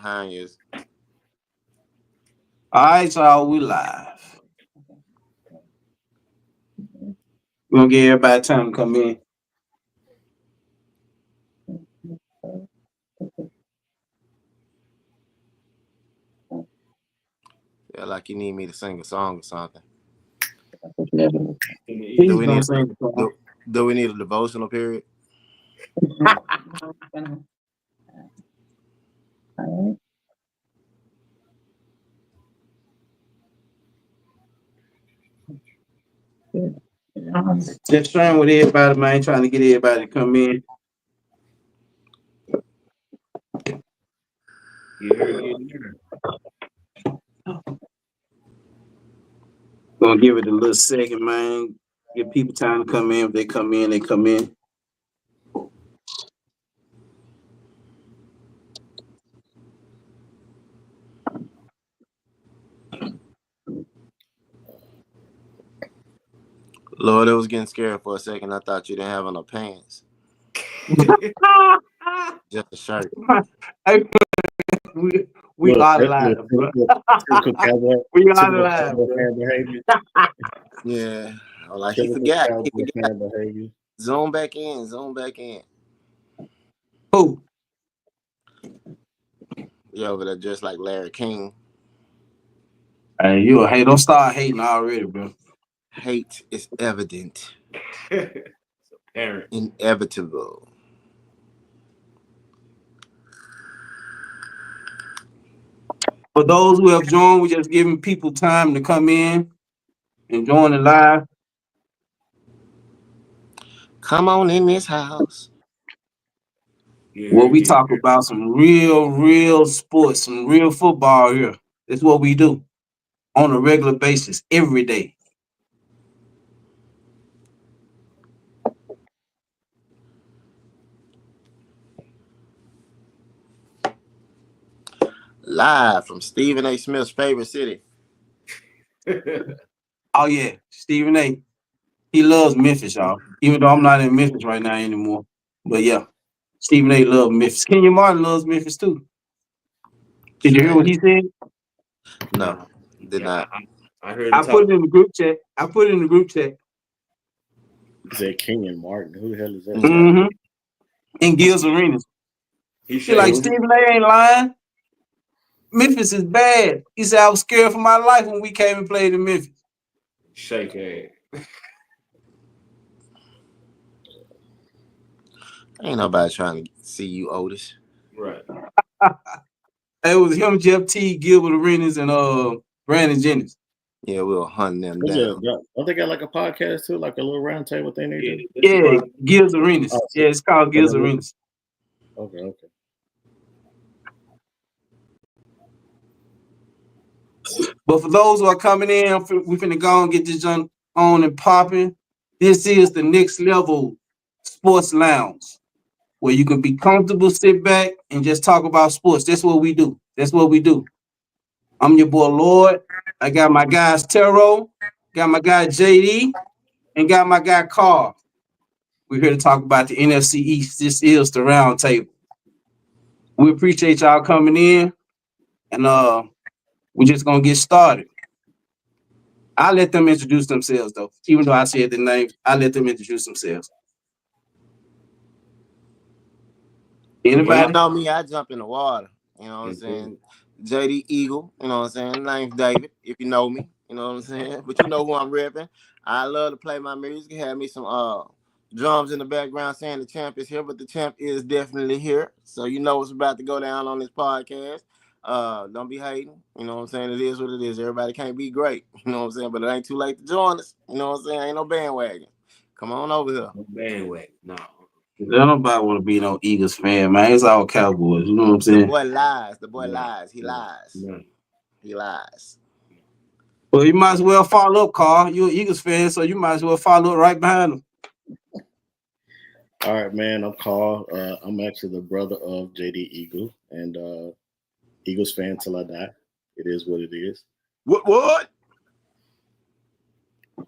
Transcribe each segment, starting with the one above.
behind you. All right, y'all, we live. We're gonna give everybody time to come in. Yeah, like you need me to sing a song or something. Please don't sing the song. Do we need a devotional period? Just trying with everybody, man. Trying to get everybody to come in. Gonna give it a little second, man. Give people time to come in. If they come in, they come in. Lord, I was getting scared for a second. I thought you didn't have enough pants. Just a shirt. We are live, bro. We are live, bro. Yeah. Like he forgot. Zoom back in. Who? You over there just like Larry King. Hey, you a hate. Don't start hating already, bro. Hate is evident. Inevitable. For those who have joined, we're just giving people time to come in and join the live. Come on in this house. Well, we talk about some real sports, some real football here. That's what we do on a regular basis, every day. Live from Stephen A. Smith's favorite city. Oh, yeah. Stephen A. He loves Memphis, y'all. Even though I'm not in Memphis right now anymore. But, yeah. Stephen A. loves Memphis. Kenyon Martin loves Memphis, too. Did you hear what he said? No, did not. I heard. I put it in the group chat. He said Kenyon Martin. Who the hell is that? Mm-hmm. In Gil's Arenas. He like, Stephen A. ain't lying. Memphis is bad. He said, I was scared for my life when we came and played in Memphis. Shake it. Ain't nobody trying to see you, Otis. Right. It was him, Jeff T, Gilbert Arenas, and Brandon Jennings. Yeah, we were hunting them down. Don't they got like a podcast too, like a little roundtable thing they do? Yeah, Gil's Arenas. Oh, yeah, it's called Gil's Arenas. Okay. But for those who are coming in, we're finna go and get this on and popping. This is the Next Level Sports Lounge, where you can be comfortable, sit back, and just talk about sports. That's what we do. I'm your boy Lord. I got my guys Tero, got my guy JD, and got my guy Carl. We're here to talk about the NFC East. This is the Roundtable. We appreciate y'all coming in, and we're just gonna get started. I'll let them introduce themselves, though. Even though I said the name, I'll let them introduce themselves. Anybody? Well, you know me, I jump in the water. You know what I'm saying? JD Eagle, you know what I'm saying? Name's David, if you know me. You know what I'm saying? But you know who I'm repping. I love to play my music. Have me some drums in the background saying the champ is here, but the champ is definitely here. So you know what's about to go down on this podcast. Don't be hating. You know what I'm saying? It is what it is. Everybody can't be great. You know what I'm saying? But it ain't too late to join us. You know what I'm saying? Ain't no bandwagon. Come on over here. No bandwagon. No. Nobody want to be no Eagles fan, man. It's all Cowboys. You know what I'm saying? The boy lies. He lies. No. He lies. Well, you might as well follow up, Carl. You're an Eagles fan, so you might as well follow up right behind him. All right, man. I'm Carl. I'm actually the brother of JD Eagle, and Eagles fan till I die. It is what it is. What?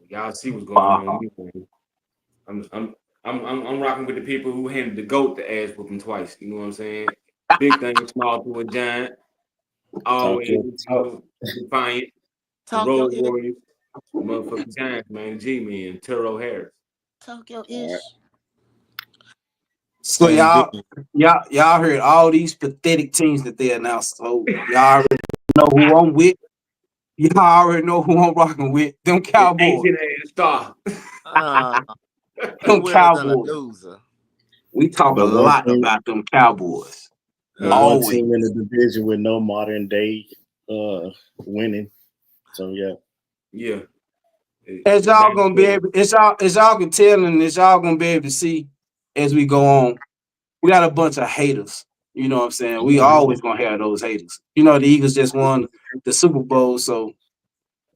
Y'all see what's going on. I'm rocking with the people who handed the GOAT the ass whooping twice. You know what I'm saying? Big thing, small to a giant. always, your you talk. know, defiant, the Talk your Road ish. Warriors, the motherfucking Giants, man, G-Man, Turo Harris. Talk your All right. ish. So And then, y'all heard all these pathetic teams that they announced. So y'all already know who I'm with. Y'all already know who I'm rocking with. Them And Cowboys. agent ass star. Uh, he Them well than a Cowboys. loser. We talk a the one lot team, about them Cowboys. the Huh? one Always. team in the division with no modern day winning. So yeah. Yeah. As The y'all Giants. gonna be able, as y'all can tell, and as y'all gonna be able to see as we go on, we got a bunch of haters. You know what I'm saying? We always gonna have those haters. You know, the Eagles just won the Super Bowl, so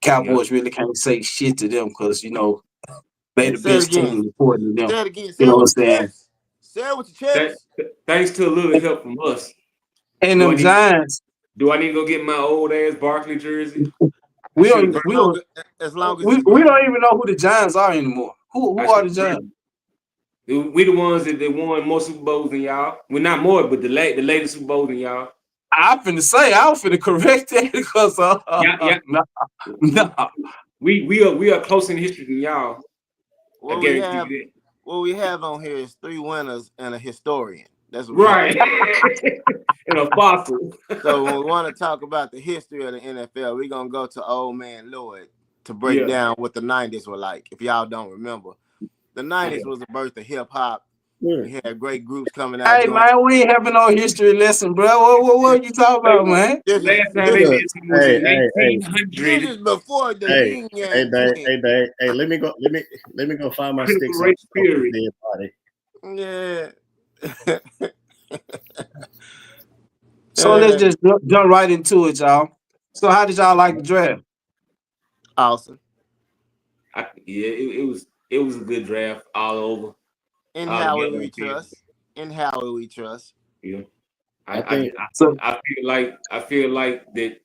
Cowboys really can't say shit to them because you know they the Say it best again. team according to them. Say it again. You Say know it what with I'm your saying? chest. Say it with your Th- chest. Thanks to a little help from us. And Do I them need Giants, do I need to go get my old ass Barkley jersey? I we should have don't, brought we don't, As long as we, it's we green. don't even know who the Giants are anymore. I Who are should the have Giants? we the ones that won more Super Bowls than y'all. Well, not more, but the latest Super Bowls than y'all. I was finna correct that because Yeah. no. We are closer in history than y'all. I What we guarantee have, you what we have on here is 3 winners and a historian. That's that. what we have. Right. And a fossil. So when we want to talk about the history of the NFL, we're gonna go to old man Lloyd to break Yeah. down what the '90s were like. If y'all don't remember, the '90s was the birth of hip hop. Yeah. We had great groups coming out Hey doing. man, we ain't having no history lesson, bro. What are you talking about, man? This is Last time this they is did Look, it was hey, in hey, hey, this 1800. is before the hey, Yin hey, Yang Dave, Twins. hey, Dave, hey, let me go find my sticks Critical out race of theory. the dead body. Yeah. So let's just jump right into it, y'all. So how did y'all like the draft? Awesome. It was a good draft all over, In all Howard together. we trust. In Howard we trust. Yeah. I think So I feel like that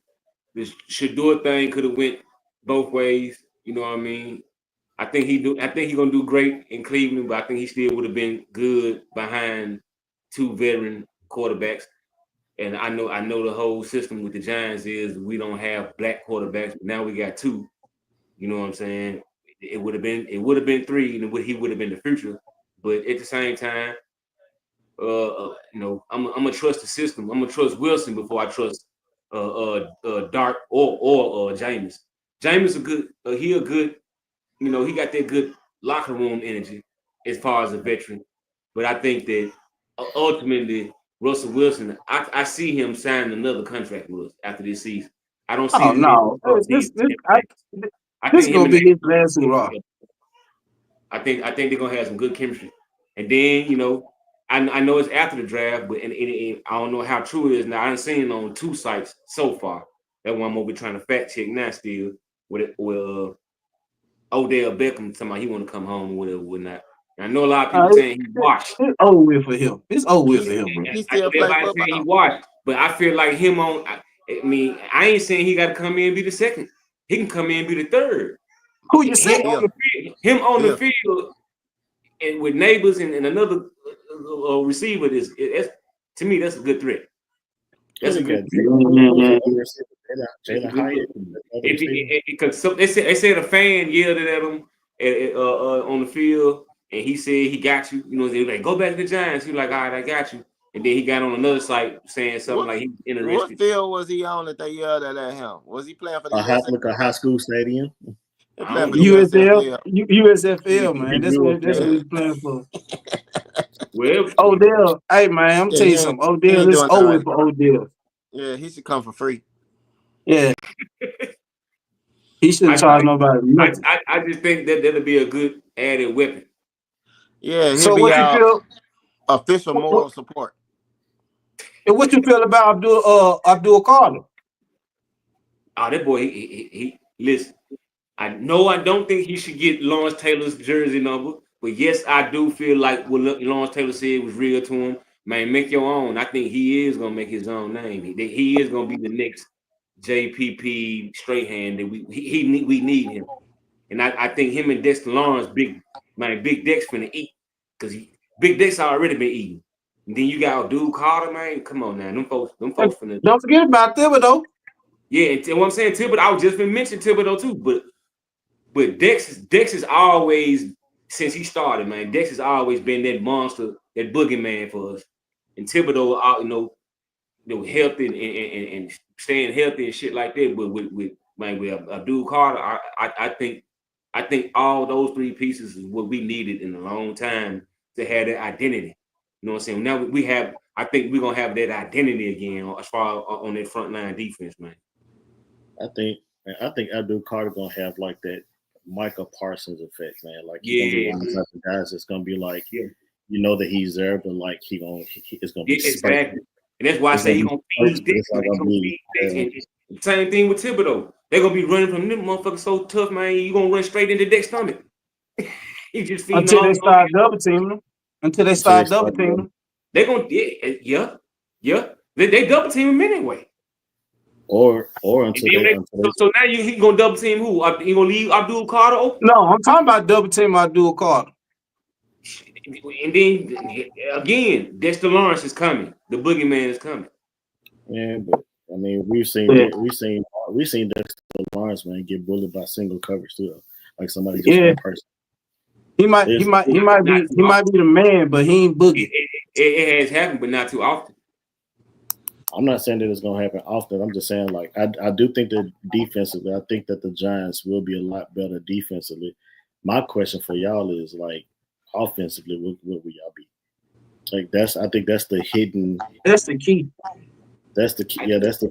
the Shador thing could have went both ways. You know what I mean? I think he gonna do great in Cleveland, but I think he still would have been good behind two veteran quarterbacks. And I know the whole system with the Giants is we don't have black quarterbacks, but now we got two. You know what I'm saying? It would have been three, and he would have been the future. But at the same time, you know, I'm gonna trust the system. I'm gonna trust Wilson before I trust Dark or Jameis. Jameis a good. He a good. You know, he got that good locker room energy as far as a veteran. But I think that ultimately Russell Wilson, I see him signing another contract with us after this season. I don't see oh this being no, off this season. this I this think him gonna and be Nate, his last hurrah. I think they're gonna have some good chemistry. And then, you know, I know it's after the draft, but and I don't know how true it is now. I haven't seen it on two sites so far. That's why I'm over trying to fact check now still with Odell Beckham somebody he want to come home or whatever, whatnot. And I know a lot of people saying he washed. It's over with for him. It's over with for He's him, bro. he I know still play everybody saying he football. washed, but I feel like him on. I mean, I ain't saying he got to come in and be the second. He can come in and be the third. Who you Him say? on the field, and with neighbors and another receiver to me that's a good threat. who That's a they good got? threat. Who's the other receiver? That's a Jalen good look. Hyatt, the other receiver. Because they said a fan yelled at him on the field, and he said he got you. You know, they like go back to the Giants. He was like, all right, I got you. And then he got on another site saying something What like he's what interested. field was he on that they yelled at him? Was he playing for the USA? Like a high school stadium. He I playing don't for the know. USL, USFL. USFL, man. He That's grew up what there. Yeah. he's playing for. Well, Odell, hey man, I'm Yeah, tell you something. he Odell, ain't this doing all over right. with for Odell. Yeah, he should come for free. Yeah, he shouldn't I, charge nobody nothing. I just think that that'll be a good added weapon. Yeah, he'll So be what you our feel? official What, moral support. what you feel about Abdul Carter? Oh, that boy, he listen. I know I don't think he should get Lawrence Taylor's jersey number, but yes, I do feel like what Lawrence Taylor said was real to him. Man, make your own. I think he is gonna make his own name. He is gonna be the next JPP straight hand that we need him. And I think him and Dexter Lawrence, big Dex finna eat because Big Dex already been eating. And then you got dude Carter, man. Come on now, them folks finna. Don't forget about Thibodeau. Yeah, and what I'm saying, Thibodeau, I was just been mentioning Thibodeau too, but Dex has always, since he started, man, Dex has always been that monster, that boogeyman for us. And Thibodeau, healthy and staying healthy and shit like that. But with Abdul Carter, I think all those three pieces is what we needed in a long time to have that identity. You know what I'm saying? Now we have. I think we're gonna have that identity again as far as on that front line defense, man. I think Abdul Carter gonna have like that Micah Parsons effect, man. Like he's gonna be one of the type of guys that's gonna be like, you know that he's there, but like it's gonna be exactly. And that's why I say he's gonna feed. Same thing with Thibodeau. They're gonna be running from them motherfuckers so tough, man. You gonna run straight into Deck's stomach. He just feeding until they start double teaming them. Until they start double teaming them. They're gonna They double team him anyway. Or until so now he gonna double team who? He gonna leave Abdul Carter open? No, I'm talking about double team Abdul Carter. And then again, Dexter Lawrence is coming. The boogeyman is coming. Yeah, but I mean, we've seen Dexter Lawrence, man, get bullied by single coverage too. Like somebody just one person. He might be the man, but he ain't boogie. It has happened, but not too often. I'm not saying that it's gonna happen often. I'm just saying, like, I do think that defensively, I think that the Giants will be a lot better defensively. My question for y'all is, like, offensively, what will y'all be? Like, I think that's the hidden. That's the key. That's the key. Yeah, that's the.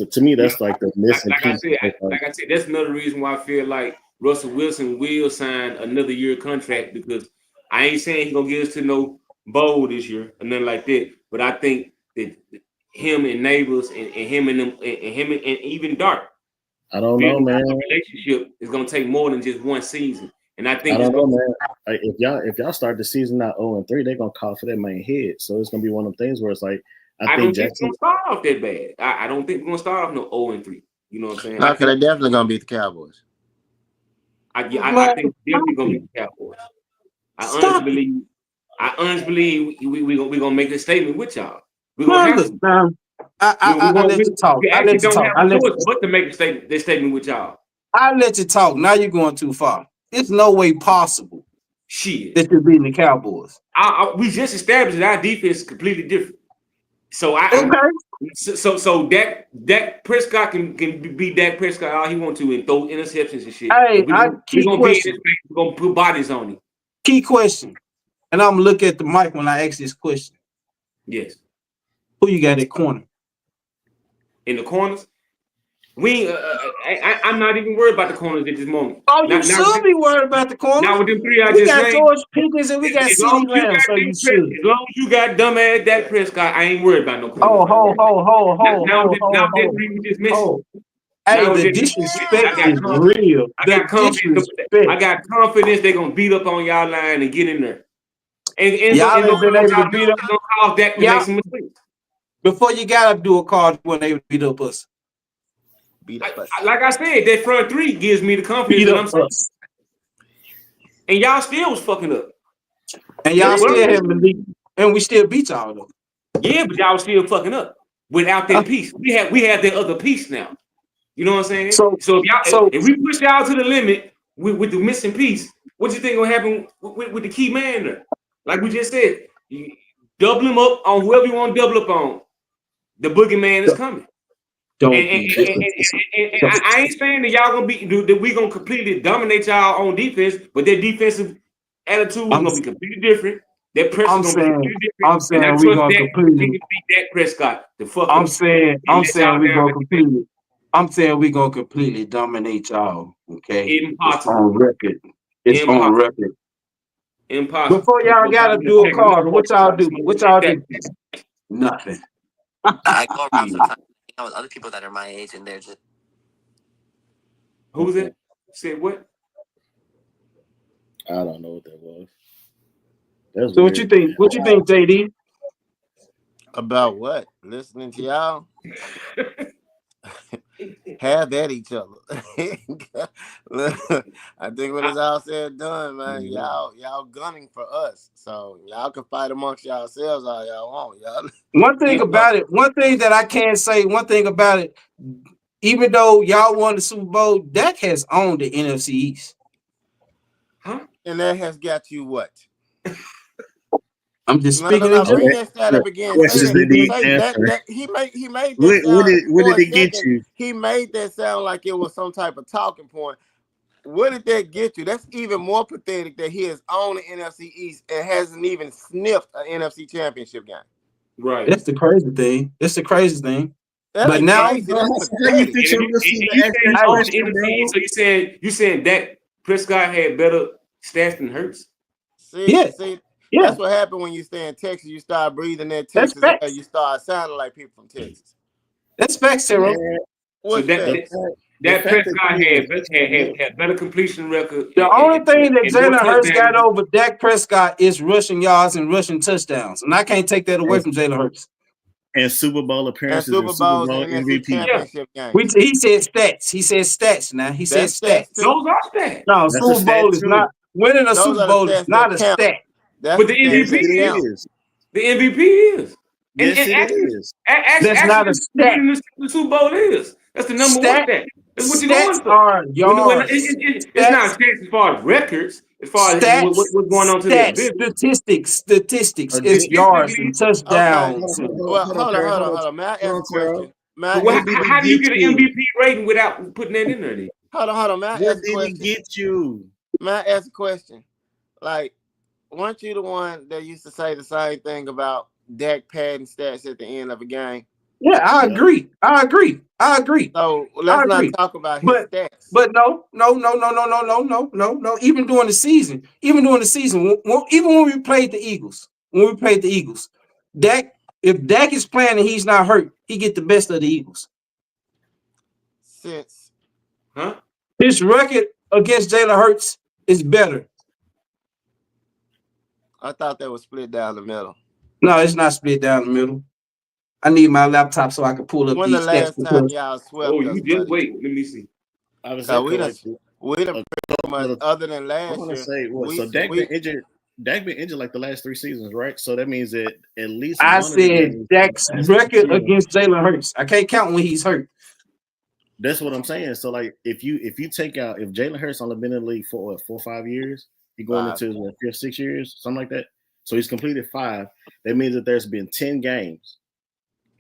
To me, that's like the missing piece. Like I said, that's another reason why I feel like Russell Wilson will sign another year contract, because I ain't saying he's gonna get us to no bowl this year or nothing like that. But I think that him and Neighbors and him and them and him and even Dart, I don't know, man. Relationship is gonna take more than just one season. And I think I don't know, man. Like, if y'all start the season out 0-3, they're gonna call for that man head. So it's gonna be one of them things where it's like, I think Jackson gonna start off that bad. I don't think we're gonna start off no 0-3. You know what I'm saying? No, because they're definitely gonna beat the Cowboys. I think definitely gonna beat the Cowboys. I honestly believe we gonna make a statement with y'all. We're gonna have to. I let you talk. We actually don't have a choice but to make this statement with y'all. I let you talk. Now you're going too far. It's no way possible that you're beating the Cowboys. We just established that our defense is completely different. So so Dak Prescott can be Dak Prescott all he wants to and throw interceptions and shit. Hey, we're gonna put bodies on him. Key question, and I'm gonna look at the mic when I ask this question. Yes. Who you got at corner? In the corners? I'm not even worried about the corners at this moment. Oh, you should be worried about the corners. Now with them three, we got George Pickens and we got CeeDee Lamb, so you should. As long as you got dumbass Dak Prescott, I ain't worried about no corners. Hey, the disrespect is real. I got confidence they're gonna beat up on y'all line and get in there. And y'all ain't been able to beat up. Cause Dak to make some mistakes. Before you gotta do a call when they beat up us. Like I said, that front three gives me the confidence that I'm saying. And y'all still was fucking up. And y'all still haven't been, and we still beat y'all though. Yeah, but y'all was still fucking up without that piece. We have that other piece now. You know what I'm saying? So if we push y'all to the limit with the missing piece, what you think gonna happen with the key man there? Like we just said, you double him up on whoever you want to double up on. The boogeyman is coming. I ain't saying that y'all gonna that we gonna completely dominate y'all on defense, but their defensive attitude is gonna be completely different. That pressure gonna be completely different. I'm saying we gonna completely beat Dak Prescott. I'm saying we gonna completely dominate y'all. Okay, impossible. It's on record. It's impossible. On record. Impossible. Before y'all gotta do a call, what y'all do? What y'all do? Nothing. I go around sometimes with other people that are my age, and they're just. Who's it? Said what? I don't know what that was. That's so weird. What you think? What you think, JD? About what? Listening to y'all? Have at each other. I think when it's all said and done, man, y'all gunning for us. So y'all can fight amongst yourselves all y'all want. Y'all. One thing about it, one thing that I can say, one thing about it, even though y'all won the Super Bowl, Dak has owned the NFC East. Huh? And that has got you what? I'm just speaking in Bring general. that stat up again. Questions Say that need that answer. he made that What sound did for a it get second. you? He made that sound like it was some type of talking point. What did that get you? That's even more pathetic that he has owned the NFC East and hasn't even sniffed an NFC Championship game. Right. That's the crazy thing. That's the crazy thing. That But ain't now, crazy. Bro, That's how you pathetic. think And your receiver you asked said that he owned the question, NFC, bro? so you saying that Prescott had better stats than Hurts? yeah, See, yeah, that's what happened when you stay in Texas. You start breathing that that's Texas air. facts. You start sounding like people from Texas. That's facts, Zero. Man, So What's facts? the that fact that Prescott you even had better completion record. The only thing that and more Jalen Hurts got touchdowns. over Dak Prescott is rushing yards and rushing touchdowns, and I can't take that away from Jalen Hurts. and Super Bowl And appearances Super and Super Bowls Bowl and NFC MVP. Yeah, Championship games. He said stats. He said stats. Now he said That's stats stats. too. those are stats. No, That's a Super stat Bowl is too. not winning a Those Super are the Bowl is stats not that a count. stat. That's But the the stats Yes, MVP that it count. is. is. The MVP is. Yes, And it actually, is. That's not a actually, stat. winning the Super Bowl is. That's the number one stat. That's what you're going Stats for. are When yards. it's not Stats, stats as far as records, as far as stats, what's going on to their stats, business. statistics. So It's yards Statistically, and Okay. touchdowns. And Well, hold on, hold Terrell. on. May I Hold ask on, a Terrell. question? May I but ask a question? how do you get get you? an MVP rating without putting that in there? Then? Hold on. May I What ask a did he question? get you? May I ask a question? Like, weren't you the one that used to say the same thing about Dak padding stats at the end of a game? yeah, I agree. So let's not talk about his But stats. no. Even during the season, even when we played the Eagles, if Dak is playing and he's not hurt, he get the best of the Eagles. Since His record against Jalen Hurts is better. I thought they were split down the middle. No, it's not split down the middle. I need my laptop so I can pull up When the these stats last time because y'all swept Oh, us, you just buddy? wait. Let me see. I was So we like, done pretty much, other than I last want to year. say what? So Dak been injured. Dak been injured like the last 3 seasons, right? So that means that at least I one of the said games. Dak's record against Jalen Hurts. I can't count when he's hurt. That's what I'm saying. So like, if you take out if Jalen Hurts only been in the league for 4 or 5 years, he going into his 5th, 6 years, something like that. So he's completed 5. That means that there's been 10 games,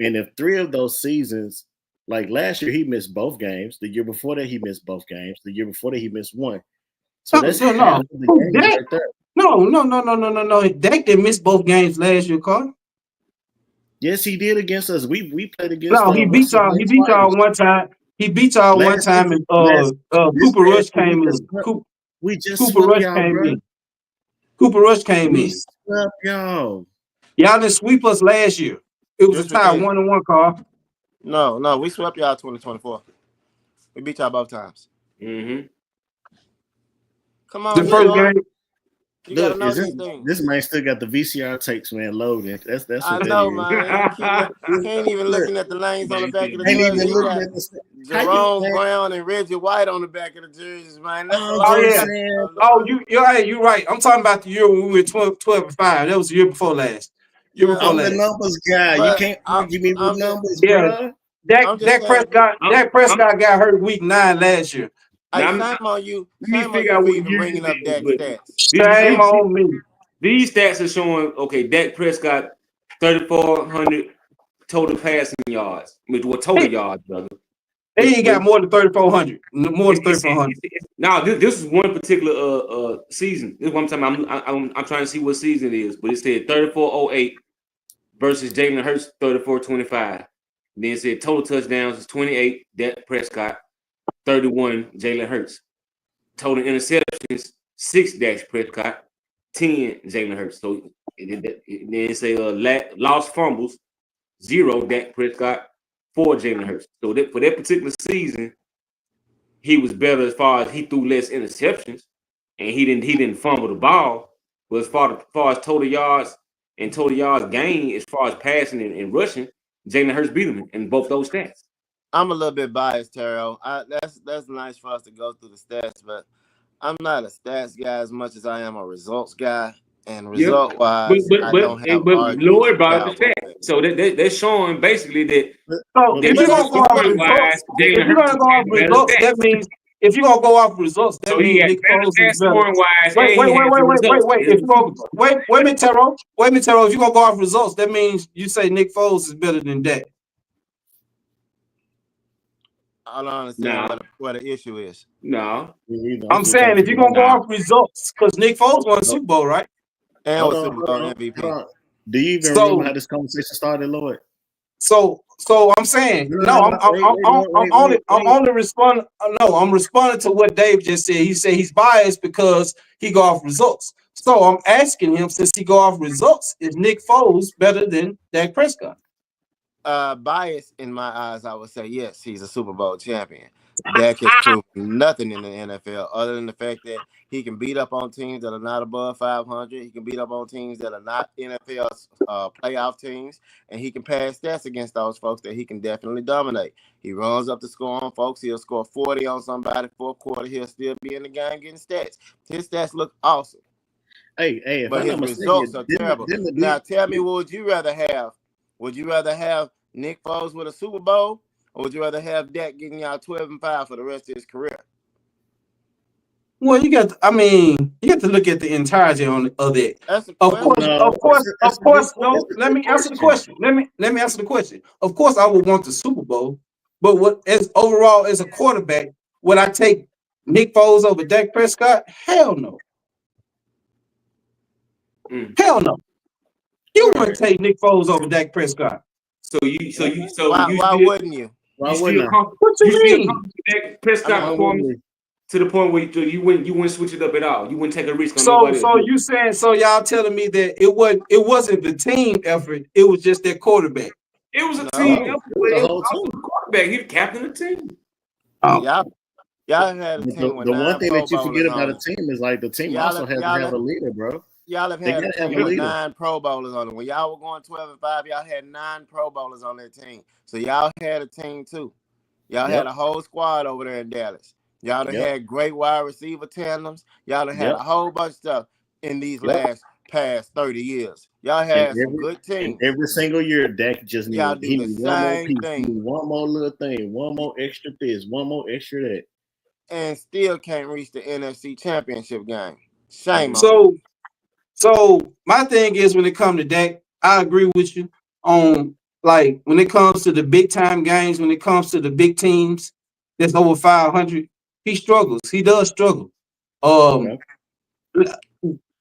and if 3 of those seasons, like last year, he missed both games. The year before that, he missed both games. The year before that, he missed 1. So that's half of the games Dak, right there. No. Dak didn't miss both games last year, Carl. Yes, he did against us. We played against. No, he beat y'all. He beat y'all one time. He beat y'all one time, and Cooper Rush came in. We just Cooper swept Rush y'all, came bro. in. Cooper Rush came We in. swept y'all. Y'all didn't sweep us last year. It was Yes, a tie 1-1, Carl. No, we swept y'all 2024. We beat y'all both times. Mm-hmm. Come on, The first game. You gotta know these things. This man still got the VCR tapes, man, loaded. That's what I that know, is. man. He ain't even looking at the names on the back of the Ain't jersey. even He looking got at the Jerome Brown and Reggie White on the back of the jerseys, man. That's a I'm lot. just Yeah. saying. Oh, you're right. I'm talking about the year when we were 12-5. That was the year before last. I'm the numbers guy. You can't argue me with numbers, bro. Dak Prescott got hurt week 9 last year. Shame on you. Let me Shame on figure you out for what even year bringing up Dak stats. Shame on me. These stats are showing, Dak Prescott 3,400 total passing yards. Total yards, brother. He ain't got more than 3,400. More than 3,400. Now, this is one particular season. This is what I'm talking about. I'm trying to see what season it is, but it said 3408 versus Jalen Hurts 3425. Then it said total touchdowns is 28 Dak Prescott, 31 Jalen Hurts. Total interceptions 6 Dak Prescott, 10 Jalen Hurts. So then it say lost fumbles 0 Dak Prescott, 4 Jalen Hurts. So for that particular season, he was better as far as he threw less interceptions and he didn't fumble the ball. But as far as total yards and total yards gained, as far as passing and rushing, Jalen Hurts beat him in both those stats. I'm a little bit biased, Taro. That's nice for us to go through the stats, but I'm not a stats guy as much as I am a results guy. And Yep. result But wise, but I but don't have but argument with Lloyd the brought up the Cowboys. stats. So they're showing basically that So if you're gonna go off scoring wise, results, if Jalen you're Hurts gonna go off has better results, that stats. means if you're gonna go off results, that So he means has Nick better Foles is stats better. scoring wise, Wait, and wait, he wait, has wait, the wait, wait, results. wait. If you go, wait a minute, Taro. Wait a minute, Taro. If you're gonna go off results, that means you say Nick Foles is better than Dak. I don't understand No, what the issue is. no. I'm saying if you're gonna go Nah. off results, because Nick Foles won the Super Bowl, right? And Hold was on, Super hold Bowl on, MVP. hold on. Do you even So- remember how this conversation started, Lloyd? So I'm saying No, I'm only responding. No, I'm responding to what Dave just said. He said he's biased because he go off results. So I'm asking him, since he go off results, is Nick Foles better than Dak Prescott? Bias in my eyes, I would say yes, he's a Super Bowl champion. Dak has proven nothing in the NFL other than the fact that he can beat up on teams that are not above 500. He can beat up on teams that are not NFL playoff teams, and he can pass stats against those folks that he can definitely dominate. He runs up the score on folks. He'll score 40 on somebody. Fourth quarter, he'll still be in the game getting stats. His stats look awesome. Hey, but his results are terrible. Now, tell me, what would you rather have? Would you rather have Nick Foles with a Super Bowl, or would you rather have Dak getting y'all 12-5 for the rest of his career? Well, you got to look at the entirety of that. That's a Of course. No, let me answer the question. Let me answer the question. Of course, I would want the Super Bowl, but overall as a quarterback, would I take Nick Foles over Dak Prescott? Hell no. Hell no. You wouldn't take Nick Foles over Dak Prescott. Why wouldn't you? Why wouldn't What you mean? Dak Prescott performance to the point where you wouldn't switch it up at all. You wouldn't take a risk on nobody. So you saying y'all telling me that it wasn't the team effort, it was just their quarterback. It was a team effort. It was also the quarterback. He the captain of the team. Y'all had a team with the 9 one thing Pro that you forget Bowlers about on a team is like the team also has to have a leader, bro. Y'all have had a team with 9 Pro Bowlers on it. When y'all were going 12-5, y'all had 9 Pro Bowlers on that team. So y'all had a team too. Y'all had a whole squad over there in Dallas. Y'all had great wide receiver tandems. Y'all had a whole bunch of stuff in these past 30 years. Y'all had some good teams. Every single year, Dak just needs one more piece, thing. One more little thing, one more extra this, one more extra that. And still can't reach the NFC Championship game. Shame on you. So my thing is, when it comes to Dak, I agree with you on, like, when it comes to the big time games, when it comes to the big teams that's over 500, he struggles. He does struggle.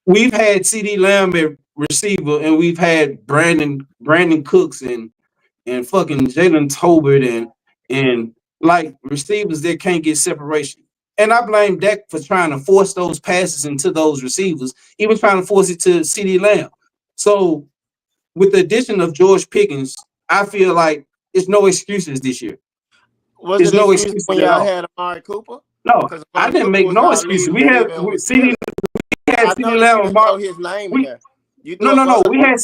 We've had CeeDee Lamb at receiver, and we've had Brandon Cooks and fucking Jalen Tolbert and like receivers that can't get separation. And I blame Dak for trying to force those passes into those receivers, even trying to force it to CeeDee Lamb. So with the addition of George Pickens, I feel like it's no excuses this year. Was it no excuse when y'all had Amari Cooper? No, I didn't make no excuses. We had CeeDee Lamb. His name in there. No. We had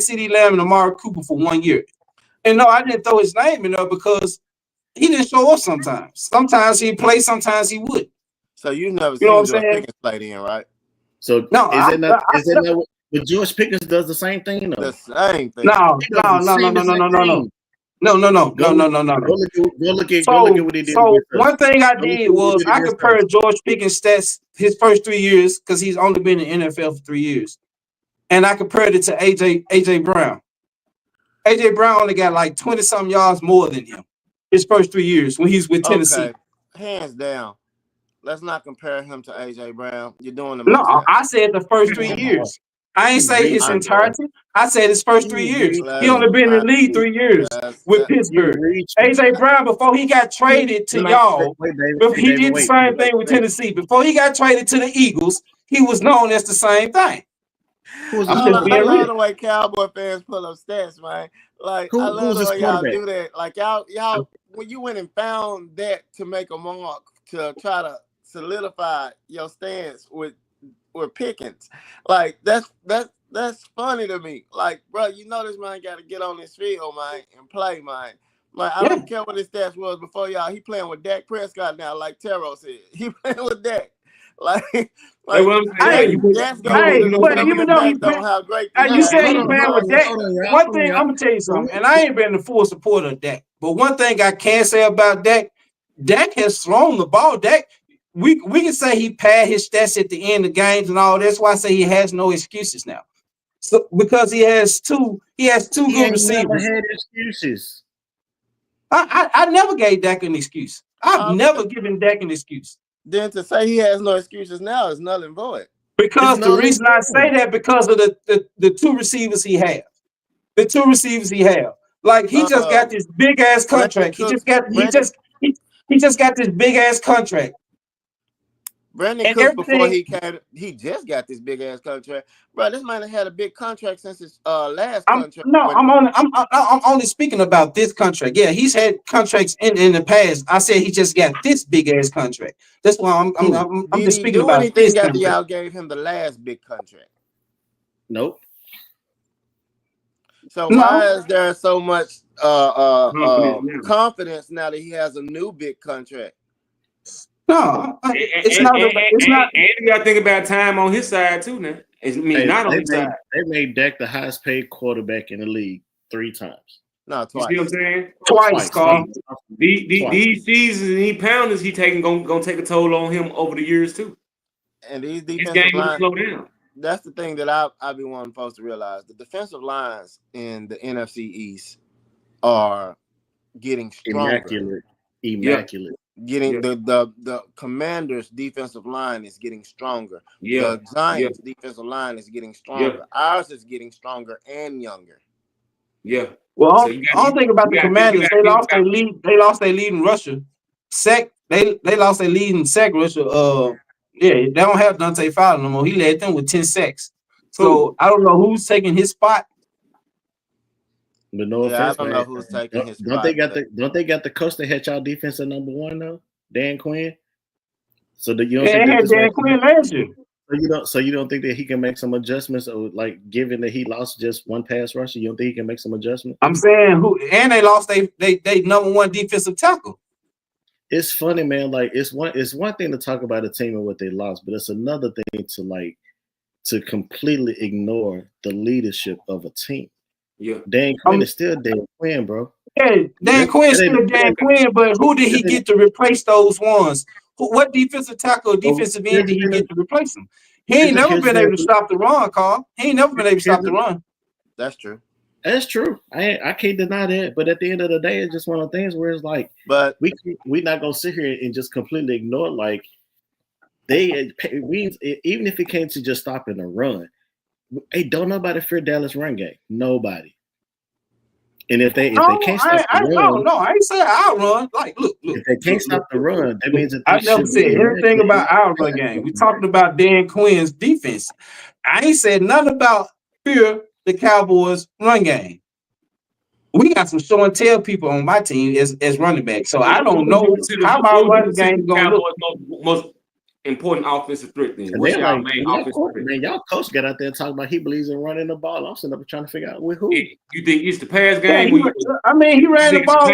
CeeDee Lamb and Amari Cooper for 1 year. And no, I didn't throw his name in there because he didn't show up sometimes. Sometimes he'd play, sometimes he would. So you never seen George Pickens played in, right? So no, is it not but George Pickens does the same thing though? The same thing. No. Go look at what he did. So one thing I did was I compared George Pickens' stats his first 3 years, because he's only been in the NFL for 3 years. And I compared it to AJ Brown. AJ Brown only got like 20-something yards more than him his first 3 years when he's with Tennessee. Okay. Hands down. Let's not compare him to AJ Brown. You're doing the most. No, I said the first 3 years. I ain't say his entirety. I said his first 3 years. He only been in the league 3 years with Pittsburgh. AJ Brown, before he got traded to y'all, he did the same thing with Tennessee. Before he got traded to the Eagles, he was known as the same thing. I love the way Cowboy fans pull up stats, man. Like, I love the way y'all do that. Like, y'all, when you went and found that to make a mark to try to solidify your stance with Pickens, like that's funny to me. Like, bro, you know this man got to get on this field, man, and play, man. Like, I don't care what his stats was before y'all. He playing with Dak Prescott now, like Taro said. He playing with Dak. Like That's what I'm saying. Dak's gonna be the but even though he on how great you said he playing playing with Dak. One thing I'm gonna tell you something, and I ain't been a full supporter of Dak, but one thing I can say about Dak has thrown the ball. Dak, we can say he pad his stats at the end of games and all. That's why I say he has no excuses now. So because he has two good receivers. Never had excuses. I never gave Dak an excuse. I've never given Dak an excuse. Then to say he has no excuses now is null and void. Because the reason I say that because of the two receivers he has. The two receivers he have. Like he just got this big ass contract. He just got this big ass contract. Brandon Cooks before he came, he just got this big ass contract. Bro, this man had a big contract since his last contract. I'm only speaking about this contract. Yeah, he's had contracts in the past. I said he just got this big ass contract. That's why I'm just speaking about this after contract. y'all gave him the last big contract. Nope. So why is there so much confidence now that he has a new big contract? No, it's not. And you got to think about time on his side too. Now, not on his side. They made Dak the highest paid quarterback in the league 3 times. No, twice. You see what I'm saying? Twice, Carl. These seasons and these pounders he taking gonna take a toll on him over the years too. And these his defensive game will lines slow down. That's the thing that I be wanting folks to realize. The defensive lines in the NFC East are getting stronger. Immaculate. Getting the Commanders' defensive line is getting stronger. Yeah. The Giants' defensive line is getting stronger. Ours is getting stronger and younger. Yeah. Well, I don't think about the Commanders. They lost their lead. They lost their lead in Russia. They lost their lead in sack Russia. They don't have Dante Fowler no more. He led them with 10 sacks. So I don't know who's taking his spot. But no offense, I don't know who's taking his spot. Don't they got the coach that had y'all defense at number 1 though? Dan Quinn. So that you don't think that Dan Quinn last year. So you don't think that he can make some adjustments, or like given that he lost just one pass rusher, you don't think he can make some adjustments? I'm saying they lost they number 1 defensive tackle. It's funny, man. Like it's one thing to talk about a team and what they lost, but it's another thing to completely ignore the leadership of a team. Yeah, Dan Quinn is still Dan Quinn, bro. Yeah, Dan Quinn's still Dan Quinn, but who did he get to replace those ones? What defensive tackle or defensive end did he get to replace him? He ain't never been able to stop the run, Carl. He ain't never been able to stop the run. That's true. That's true. I can't deny that. But at the end of the day, it's just one of the things where it's like, but we're not gonna sit here and just completely ignore like even if it came to just stopping the run. Hey, don't nobody fear Dallas run game. Nobody. And if they can't stop the run, I ain't saying I'll run. Like, look. If they can't stop the run, that means that I never said anything about our run game. We're talking about Dan Quinn's defense. I ain't said nothing about fear the Cowboys run game. We got some show and tell people on my team as running back. So I don't know how my running game is gonna look. Most important offensive threat then. What's y'all main offensive threat? Man, y'all coach got out there and talking about he believes in running the ball. I'm sitting up trying to figure out with who. You think it's the pass game? He ran the ball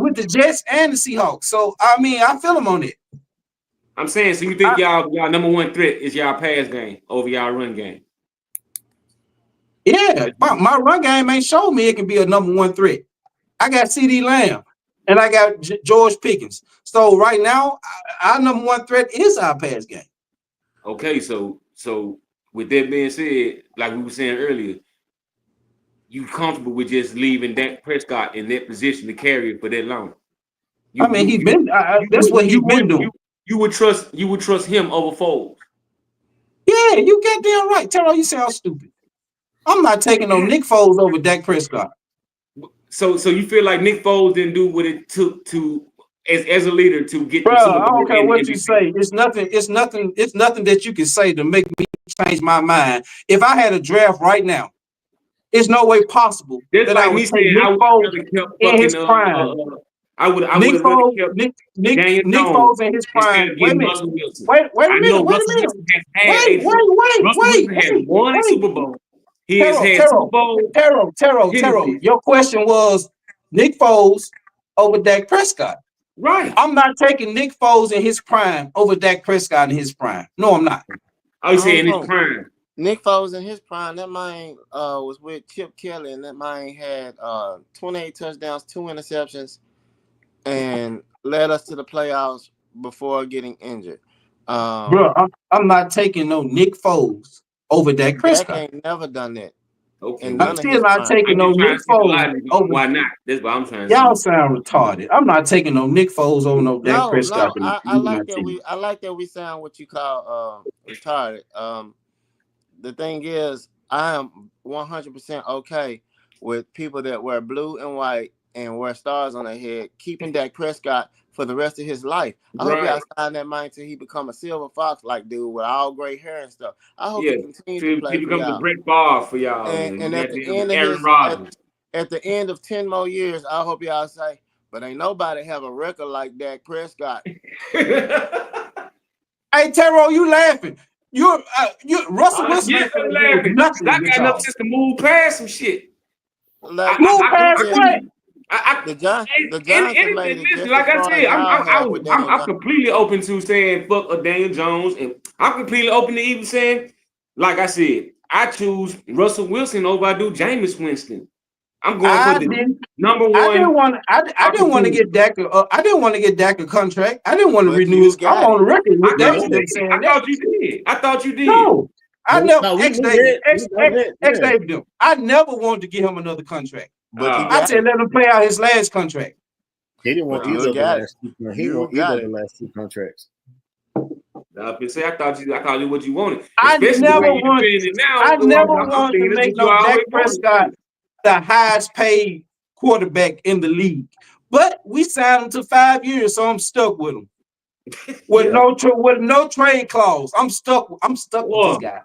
with the Jets and the Seahawks. So I feel him on it. I'm saying, so you think y'all number 1 threat is y'all pass game over y'all run game? Yeah, my run game ain't showed me it can be a number 1 threat. I got CD Lamb and I got George Pickens. So right now, our number 1 threat is our pass game. Okay, so with that being said, like we were saying earlier, you comfortable with just leaving Dak Prescott in that position to carry it for that long? That's what he's been doing. You would trust him over Foles. Yeah, you goddamn right. Tell you sound stupid. I'm not taking no Nick Foles over Dak Prescott. So you feel like Nick Foles didn't do what it took to as a leader to get. Bro, I don't care what you say. It's nothing that you can say to make me change my mind. If I had a draft right now, it's no way possible that I would take Nick Foles in his prime. Nick Foles in his prime. Wait a minute. Wait. One Super Bowl. He has had Super Bowl. Taro. Your question was Nick Foles over Dak Prescott. Right. I'm not taking Nick Foles in his prime over Dak Prescott in his prime. No, I'm not. Oh, you saying his prime? Nick Foles in his prime, that man was with Chip Kelly, and that man had 28 touchdowns, 2 interceptions, and led us to the playoffs before getting injured. Bro, I'm not taking no Nick Foles over Dak Prescott. Dak ain't never done that. Okay. I'm still not taking no Nick Foles over. Why not? That's what I'm trying to Y'all see. sound retarded. I'm not taking no Nick Foles over no Dak Prescott. No, I like that I like that we sound what you call retarded. The thing is, I am 100% okay with people that wear blue and white and wear stars on their head, keeping Dak Prescott for the rest of his life. I hope y'all sign that mind till he become a silver fox like dude with all gray hair and stuff. I hope he continues to play for y'all. The Brett Favre for y'all. And at the end of at the end of 10 more years, I hope y'all say, but ain't nobody have a record like Dak Prescott. Hey, Terrell, you laughing? You Russell Wilson. Yes, I'm laughing. I got enough just to move past some shit. Like, move past what? The Giants made it just like I said, I'm completely open to saying fuck a Daniel Jones, and I'm completely open to even saying, like I said, I choose Russell Wilson over I do Jameis Winston. I'm going for the number one. I didn't want to get Dak. I didn't want to get Dak a contract. I didn't want to renew his. I'm on the record with that. I thought you did. No, I never. I never wanted to give him another contract. But I said let him play out his last contract. He didn't want either of the last two. He didn't want either of the last two contracts. I thought you what you wanted. I never wanted to make no Dak Prescott the highest paid quarterback in the league. But we signed him to 5 years, so I'm stuck with him. With no trade clause. I'm stuck with this guy.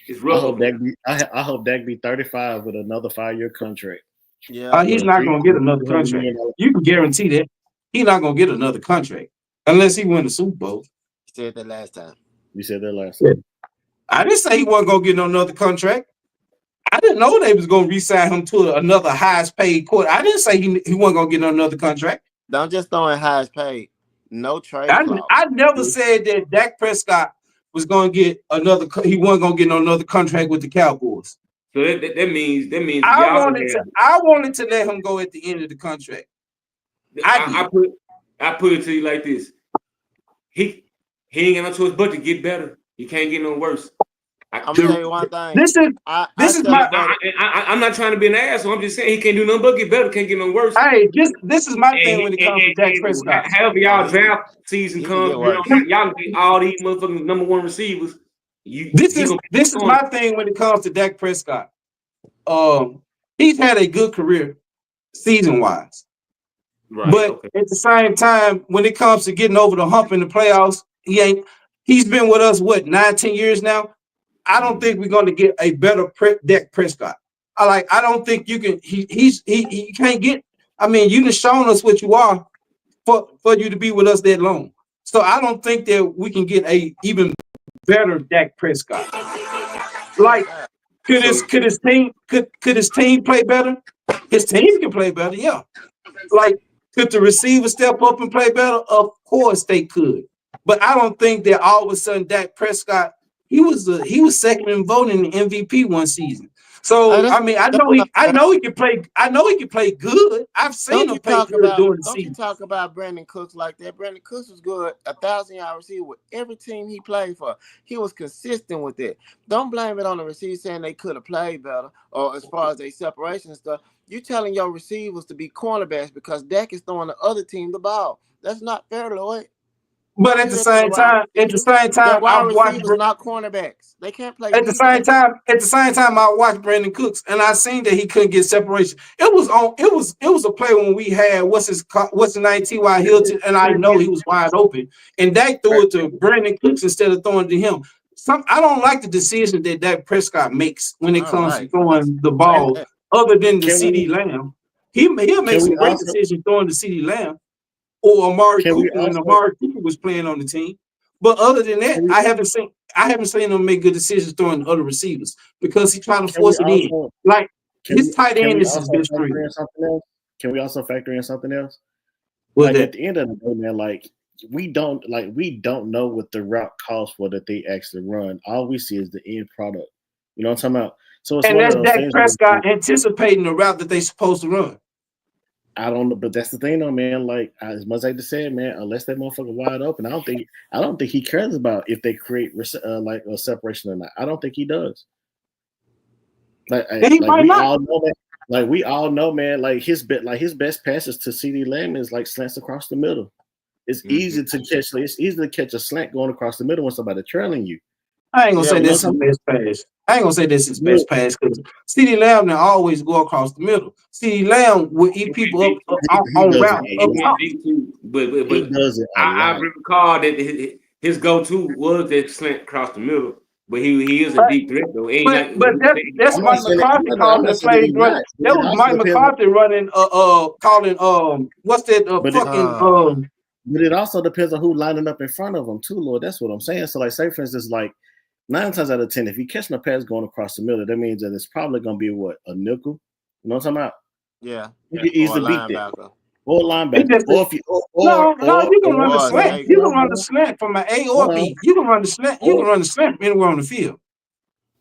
It's rough. I hope Dak be 35 with another 5-year contract. Yeah, he's not gonna get another contract. You can guarantee that he's not gonna get another contract unless he win the Super Bowl. You said that last time. You said that last time. I didn't say he wasn't gonna get another contract. I didn't know they was gonna re-sign him to another highest paid quarter. I didn't say he wasn't gonna get another contract. Don't just throw in highest paid. No trade. I never said that Dak Prescott was gonna get another. He wasn't gonna get another contract with the Cowboys. So that means I wanted to let him go at the end of the contract. I put it to you like this: he ain't got no choice but to get better. He can't get no worse. I'm gonna tell you one thing. I'm not trying to be an asshole. I'm just saying he can't do nothing but get better. Can't get no worse. Hey, this is my thing when it comes to Dak Prescott. However y'all draft season comes, y'all get all these motherfucking number one receivers. This is my thing when it comes to Dak Prescott. He's had a good career season wise, right? But at the same time, when it comes to getting over the hump in the playoffs, he's been with us 9-10 years now. I don't think we're going to get a better Dak Prescott. I don't think you can. He can't get. I mean, you have shown us what you are for you to be with us that long. So I don't think that we can get a even better Dak Prescott. Like, could his team play better? His team can play better, yeah. Like, could the receiver step up and play better? Of course they could. But I don't think that all of a sudden Dak Prescott, he was second in voting in MVP one season. So I mean, I know he can play. I know he can play good. I've seen him play good during the season. Don't you talk about Brandon Cooks like that? Brandon Cooks was good, 1,000-yard receiver with every team he played for. He was consistent with it. Don't blame it on the receiver saying they could have played better, or as far as their separation and stuff. You telling your receivers to be cornerbacks because Dak is throwing the other team the ball. That's not fair, Lloyd. But at the same time, wide receivers not cornerbacks. They can't play. At the same time, I watched Brandon Cooks and I seen that he couldn't get separation. It was a play when we had what's his name, T.Y. Hilton, and I know he was wide open, and Dak threw it to Brandon Cooks instead of throwing it to him. I don't like the decision that Dak Prescott makes when it comes to throwing the ball, other than the CD Lamb. He'll make some great decisions throwing the CD Lamb. Or Amari Cooper when Amari Cooper was playing on the team. But other than that, I haven't seen him make good decisions throwing other receivers because he's trying to force it in. Like his tight Can end we is his also best factor friend. in something else? Can we also factor in something else? Was Like that? at the end of the day, man, like we don't know what the route calls for that they actually run. All we see is the end product. You know what I'm talking about? So it's And one of that's those Dak things where Prescott anticipating the route that they supposed to run. I don't know, but that's the thing, though, man. Like as much as I just said, man, unless that motherfucker wide open, I don't think he cares about if they create like a separation or not. I don't think he does. Like And he might we not. all know that. Like we all know, man. Like his best passes to CD Lamb is like slants across the middle. It's easy to catch. Like, it's easy to catch a slant going across the middle when somebody trailing you. I ain't gonna say You know this is what his I'm best pass. I ain't gonna say this is his saying? best pass because CeeDee Lamb now always go across the middle. CeeDee Lamb will eat people up He on does route it up a lot. top. But He does it a I lot. recall that his go-to was that slant across the middle, but he is a But deep threat though. Ain't like that's I'm not Mike saying McCarthy I'm calling not the saying that plays he's running. not. But That it was also Mike depends. McCarthy running calling what's that But it also depends on who lining up in front of him too, Lord. That's what I'm saying. So like, say for instance, like 9 times out of 10, if you catch a pass going across the middle, that means that it's probably gonna be what, a nickel. You know what I'm talking about? Yeah. You can Or a easily beat that. linebacker. Or a he linebacker. just Or if you no, you can run the or a slant. safety. You can run the slant from an A or hold on. B. You can run the slant. You can run the slant anywhere on the field.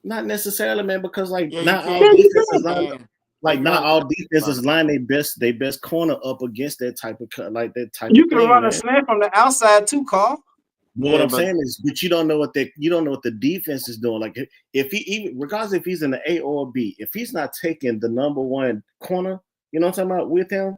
Not necessarily, man, because like Yeah, you not all can. defenses You line can. like You can not run all the defenses line their best corner up against that type of You can thing, run a man. slant from the outside too, Carl. But what I'm saying is, but you don't know what the defense is doing. Like if he even regardless if he's in the A or B, if he's not taking the number one corner, you know what I'm talking about, with him,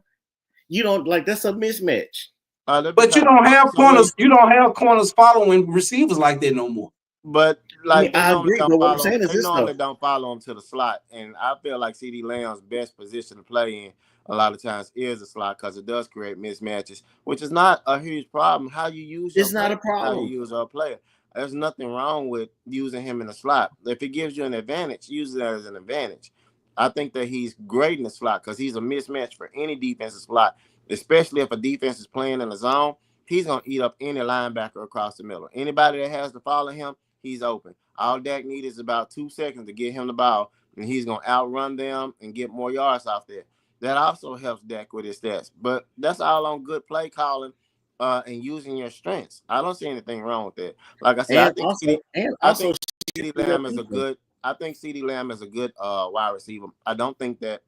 you don't like that's a mismatch. But you don't have corners. You don't have corners following receivers like that no more. But I like mean, they I normally agree, don't but what I'm follow. saying is They this normally though. don't follow him to the slot, and I feel like CD Lamb's best position to play in a lot of times is the slot because it does create mismatches, which is not a huge problem. How you use your It's not a player, how you problem. use our player. There's nothing wrong with using him in the slot. If it gives you an advantage, use it as an advantage. I think that he's great in the slot because he's a mismatch for any defensive slot, especially if a defense is playing in the zone. He's gonna eat up any linebacker across the middle. Anybody that has to follow him, he's open. All Dak needs is about 2 seconds to get him the ball, and he's going to outrun them and get more yards off there. That also helps Dak with his stats. But that's all on good play calling and using your strengths. I don't see anything wrong with that. Like I said, And also CeeDee Lamb is a good. I think CeeDee Lamb is a good wide receiver. I don't think that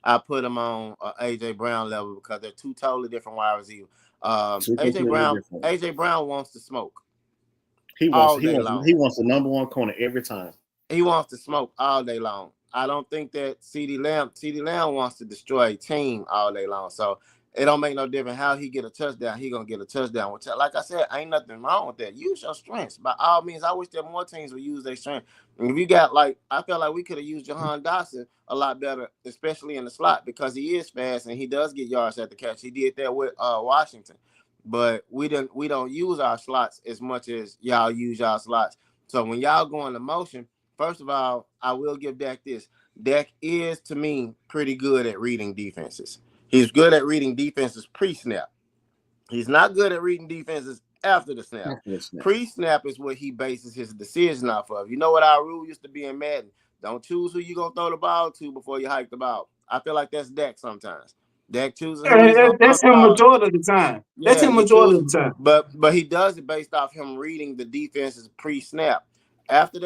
I put him on AJ Brown level because they're two totally different wide receivers. AJ Brown wants to smoke. He All day long. wants the number one corner every time. He wants to smoke all day long. I don't think that CeeDee Lamb wants to destroy a team all day long. So it don't make no difference how he get a touchdown. He gonna get a touchdown. Which, like I said, ain't nothing wrong with that. Use your strengths. By all means, I wish that more teams would use their strength. And if you got I feel like we could have used Jahan Dotson a lot better, especially in the slot because he is fast and he does get yards at the catch. He did that with Washington, but we don't use our slots as much as y'all use y'all slots. So when y'all go into motion. First of all, I will give Dak this. Dak is, to me, pretty good at reading defenses. He's good at reading defenses pre-snap. He's not good at reading defenses after the snap. Pre-snap is what he bases his decision off of. You know what our rule used to be in Madden? Don't choose who you're going to throw the ball to before you hike the ball. I feel like that's Dak sometimes. Dak chooses who he's going to throw That's the him ball. majority of the time. That's Yeah, him majority of the time. But he does it based off him reading the defenses pre-snap. After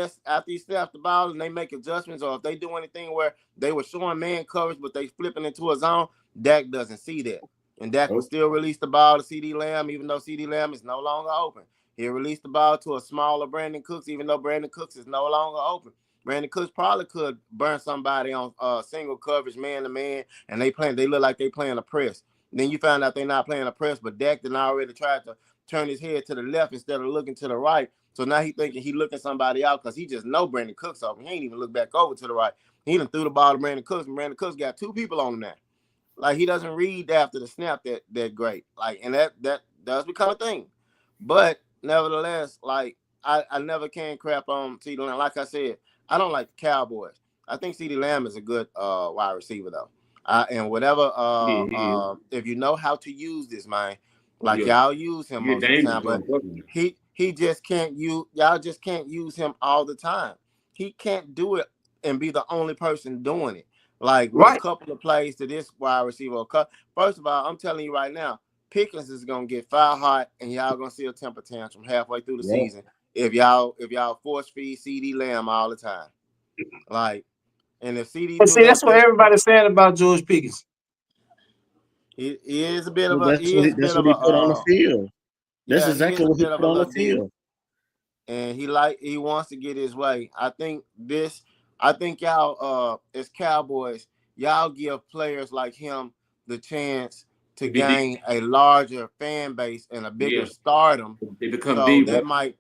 he snaps the ball and they make adjustments, or if they do anything where they were showing man coverage but they flipping into a zone, Dak doesn't see that. And Dak will still release the ball to CeeDee Lamb, even though CeeDee Lamb is no longer open. He'll release the ball to a smaller Brandon Cooks, even though Brandon Cooks is no longer open. Brandon Cooks probably could burn somebody on single coverage, man to man, and they look like they playing a press. Then you find out they're not playing a press, but Dak done already tried to turn his head to the left instead of looking to the right. So now he thinking he looking somebody out because he just know Brandon Cooks open. He ain't even look back over to the right. He done threw the ball to Brandon Cooks, and Brandon Cooks got 2 people on him now. Like he doesn't read after the snap that great. Like, and that does become a thing. But nevertheless, like I never can crap on CeeDee Lamb. Like I said, I don't like the Cowboys. I think CeeDee Lamb is a good wide receiver though. And whatever if you know how to use this, man, like y'all use him most of the time, but he just can't use y'all just can't use him all the time. He can't do it and be the only person doing it. Like with a Right. couple of plays to this wide receiver. First of all, I'm telling you right now, Pickens is gonna get fire hot, and y'all gonna see a temper tantrum halfway through the season if y'all force feed CD Lamb all the time. Like, and if CD But do see, that, that's what everybody's saying about George Pickens. he is a bit of Well, a that's what he put on the field. That's yeah, he is exactly a what he bit of put a on the little diva, field. and he wants to get his way. I think y'all as Cowboys, y'all give players like him the chance to gain a larger fan base and a bigger stardom. They become So deep. that might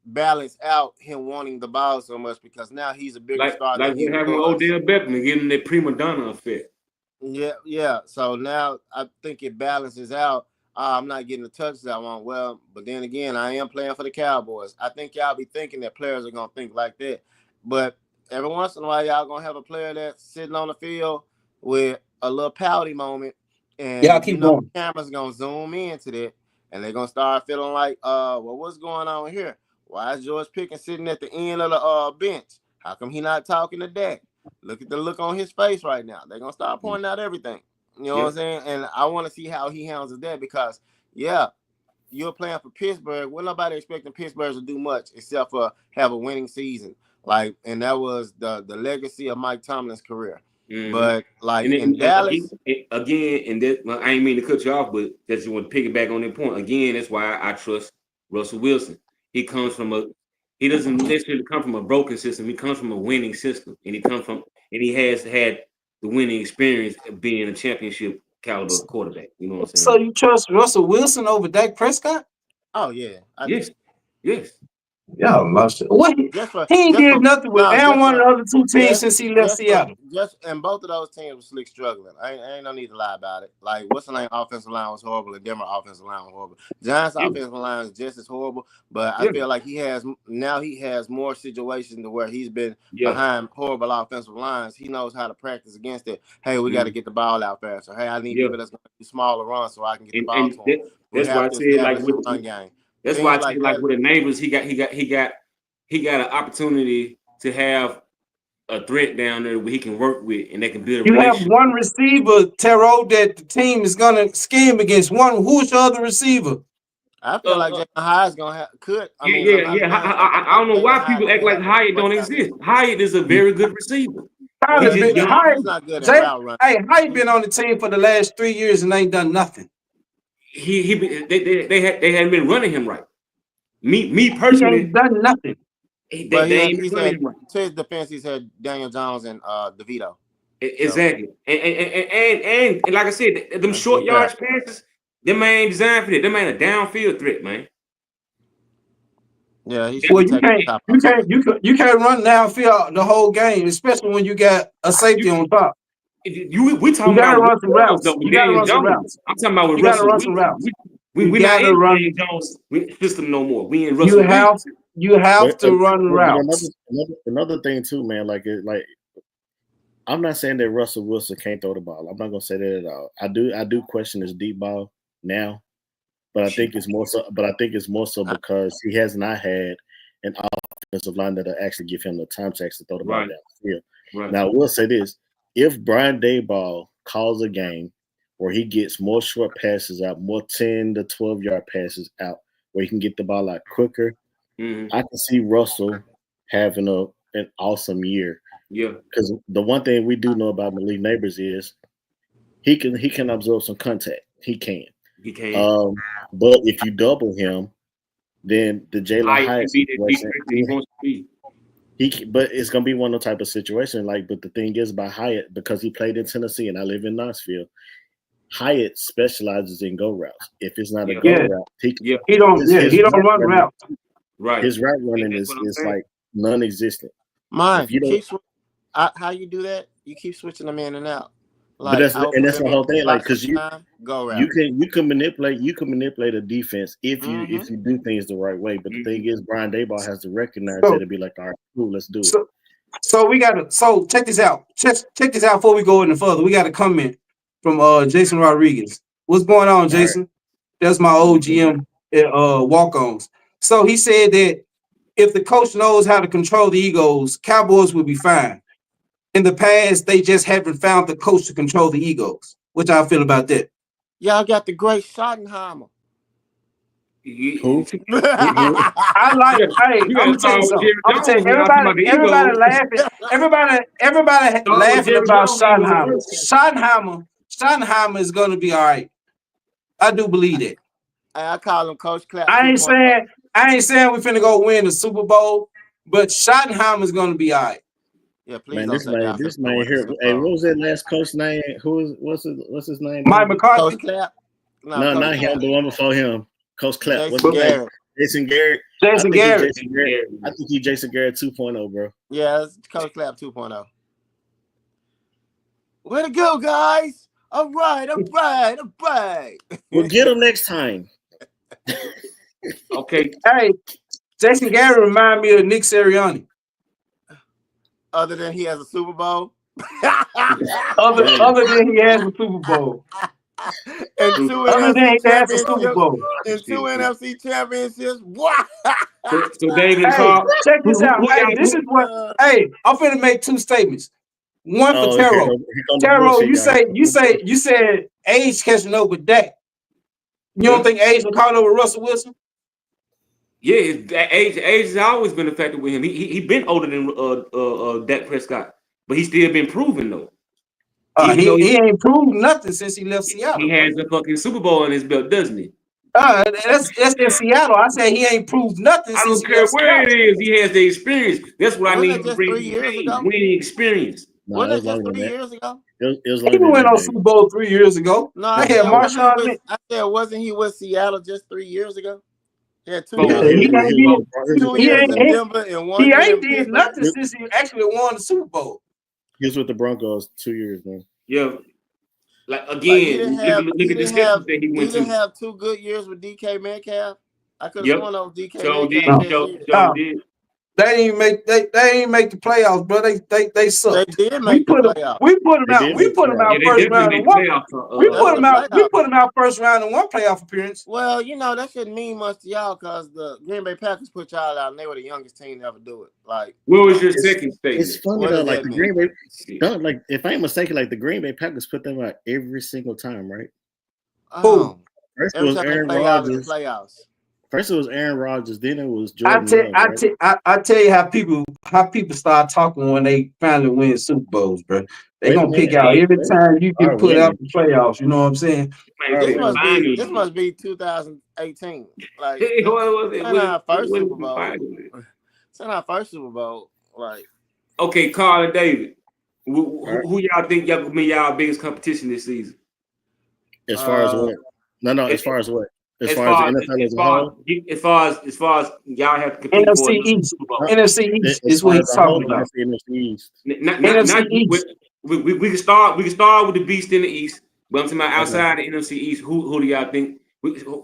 balance out him wanting the ball so much, because now he's a bigger star Like than he what happened with was. Odell Beckham, getting that prima donna effect. Yeah. So now I think it balances out. I'm not getting the touches I want. Well, but then again, I am playing for the Cowboys. I think y'all be thinking that players are gonna think like that, but every once in a while, y'all gonna have a player that's sitting on the field with a little pouty moment, Y'all and keep going. the camera's gonna zoom into that, and they're gonna start feeling like, well, what's going on here? Why is George Pickens sitting at the end of the bench? How come he not talking to Dak? Look at the look on his face right now. They're gonna start pointing out everything. You know what I'm saying? And I want to see how he handles that, because you're playing for Pittsburgh. Well, nobody expecting Pittsburgh to do much except for have a winning season. Like, and that was the legacy of Mike Tomlin's career. Mm-hmm. But like and in Dallas, again, and that, well, I ain't mean to cut you off, but that you want to piggyback on that point. Again, that's why I trust Russell Wilson. He doesn't necessarily come from a broken system. He comes from a winning system, and he has had the winning experience of being a championship caliber quarterback. You know what I'm saying? So you trust Russell Wilson over Dak Prescott? oh yeah, Yes. Yeah, what? He ain't did nothing with and one of the other two teams since he left Seattle. And both of those teams were slick struggling. I ain't no need to lie about it. Like, what's the name? Offensive line was horrible, and Denver offensive line was horrible. Giants offensive line is just as horrible, but I feel like he has more situations to where he's been behind horrible offensive lines. He knows how to practice against it. Hey, we got to get the ball out faster. Hey, I need people that's going to do smaller runs so I can get the ball to him. That's why I said like with run game. That's why I say like with the neighbors, he got an opportunity to have a threat down there where he can work with, and they can build a relationship. You have one receiver, Terrell, that the team is gonna scheme against. Who's your other receiver? I feel like Jalen Hyatt's gonna could. I don't know why people act like Hyatt don't exist. Hyatt is a very good receiver. He's not good at route running. Hey, Hyatt been on the team for the last 3 years and ain't done nothing. They hadn't been running him right. Me personally, he ain't done nothing. But he's had to his defense. He's had Daniel Jones and DeVito. Exactly, and like I said, them short yards passes, them man ain't designed for that. Them ain't a downfield threat, man. Yeah, he well, you can't run downfield the whole game, especially when you got a safety on top. We talking about run some routes. You gotta run some routes. I'm talking about with Russell. Run some routes. We not in Daniel Jones system no more. We in Russell. You have to run routes. Another thing too, man. Like I'm not saying that Russell Wilson can't throw the ball. I'm not gonna say that at all. I do question his deep ball now, but I think it's more so because he has not had an offensive line that'll actually give him the time to actually throw the ball downfield. Right. Now I will say this: if Brian Daboll calls a game where he gets more short passes out, more 10 to 12 yard passes out, where he can get the ball out quicker, I can see Russell having an awesome year. Yeah, because the one thing we do know about Malik Neighbors is he can absorb some contact. He can. But if you double him, then the Jalen Hyatt situation, but it's gonna be one of the type of situation. Like, but the thing is about Hyatt, because he played in Tennessee and I live in Knoxville, Hyatt specializes in go routes. If it's not a go route, he don't run routes. Right. His route running is like non-existent. Mine, how you do that? You keep switching them in and out. Like, but that's the whole thing. Like, because you can manipulate a defense if you do things the right way. But the thing is, Brian Daboll has to recognize that and be like, all right, cool, let's do it. So check this out. Check this out before we go any further. We got a comment from Jason Rodriguez. What's going on, Jason? Right. That's my old GM at walk-ons. So he said that if the coach knows how to control the egos, Cowboys will be fine. In the past, they just haven't found the coach to control the egos. What y'all feel about that? Y'all got the great Schottenheimer. Who? I like. Hey, You I'm gotta gonna tell you start with something. Jerry I'm gonna tell Jones you, when y'all talking about the everybody egos. laughing. Everybody Start with laughing Jerry about Jones, ego Schottenheimer. first. Schottenheimer is gonna be all right. I do believe that. I call him Coach Clap I ain't 2.0. saying we finna go win the Super Bowl, but Schottenheimer is gonna be all right. Yeah, please Man, don't say y'all finna this go man win the here. Super Hey, Bowl. what was that last coach name? What's his name? Mike David? McCarthy, Coach Clap? No, No, Coach not him. Clap. The one before him. Coach Clapp. What's Jason his name? Garrett. Jason Garrett. Jason Garrett. I think he Jason Garrett 2.0, bro. Yeah, it's Coach Clap 2.0. Way to go, guys! All right. We'll get him next time. Okay. Hey, Jason Garrett remind me of Nick Sirianni. Other than he has a Super Bowl. Other than he has a Super Bowl. And two Other than he NFC has a Super championships. Bowl. And two NFC championships. What? So David Hey, Carl, check this out. who Hey, y'all this is what. Hey, I'm finna make two statements. One for Oh, Taro. here come the Taro, bullshit, you said age catching up with Dak. You don't Yeah. think age will call over Russell Wilson? Yeah, that age has always been affected with him. He been older than Dak Prescott, but he's still been proven though. Even though He ain't proved nothing since he left he Seattle. has a fucking Super Bowl on his belt, doesn't he? That's in Seattle. I said he ain't proved nothing I since don't he care left where Seattle. it is. He has the experience. That's what I Wasn't need that him to just bring 3 to the years team. ago? Winning experience. No, Wasn't it that was just longer than 3 that. years ago? It was He longer than went that, on David. Super Bowl 3 years ago. No, I They said had wasn't he Marshawn with Lynch. I said wasn't he with Seattle just 3 years ago? He had 2 But Yeah, years No, in he Denver. ain't but did. Two He years in ain't. Denver and He 1 year ain't in did Pittsburgh. nothing since he actually won the Super Bowl. he was with the Broncos 2 years, man. yeah, like Like he again, didn't have look at the schedules that he he went didn't to. have 2 good years with DK Metcalf. I could have Yep, sworn that was DK so did, Metcalf No, that year. so no, did. they ain't make the playoffs, bro. They They sucked. did make the playoffs. We put them They out. did make We the put them playoffs. out Yeah, they first definitely round and made the one. playoffs. That's the We playoffs. put them out first round and one playoff appearance. Well, that shouldn't mean much to y'all because the Green Bay Packers put y'all out and they were the youngest team to ever do it. Like, What was your It's second statement? funny what though, does like that the mean? Green Bay, don't like if I ain't mistaken, like the Green Bay Packers put them out every single time, right? Who? First it Every was time they Aaron play y'all in the Rodgers. playoffs. First it was Aaron Rodgers, then it was Jordan Love, right? I tell you how people start talking when they finally win Super Bowls, bro. They They gonna pick winning. out every They time you are get put out winning. the playoffs. You know what I'm saying? Man, Are This just must winning. be finally. this must be 2018. Like Hey, this what was it? ain't our first What Super is Bowl. finally? It's not our first Super Bowl. Like Okay, Carl and David. All right. Who y'all think y'all gonna be y'all biggest competition this season? As far as uh what? No, As as far as what? As as far as the far as NFL as as a far whole? as far as y'all have to compete for NFC another East. Super Bowl. Huh? NFC East As is what far as he's a whole, talking I about. see NFC East. Not NFC East. we can start with the beast in the East. But I'm talking about Okay. outside the NFC East. Who do y'all think?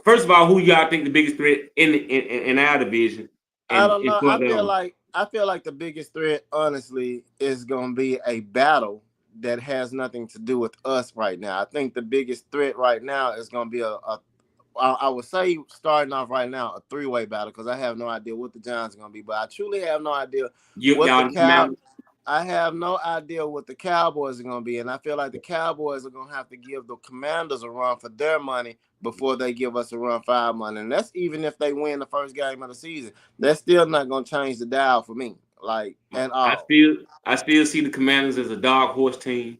First of all, who y'all think the biggest threat in our division? I And don't know. further on. I feel like the biggest threat, honestly, is gonna be a battle that has nothing to do with us right now. I think the biggest threat right now is gonna be I would say starting off right now a 3-way battle because I have no idea what the Giants are gonna be, but I truly have no idea what Y'all Commanders. I have no idea what the Cowboys are going to be, and I feel like the Cowboys are going to have to give the Commanders a run for their money before they give us a run for our money. And that's even if they win the first game of the season. That's still not going to change the dial for me, like, at all. I still see the Commanders as a dark horse team,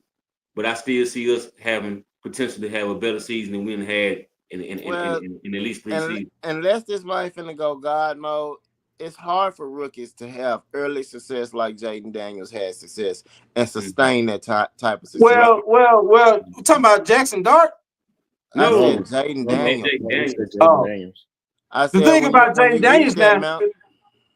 but I still see us having potential to have a better season than we had Well, in at least 3 seasons. unless this man finna go God mode, it's hard for rookies to have early success like Jaden Daniels had success and sustain that type of success. Well. We're talking about Jackson Dart. I No, said Jaden he said Daniels. Jake He said Daniels. Jaden Oh, Daniels. I the said thing about when Jaden you reach Daniels that now. amount,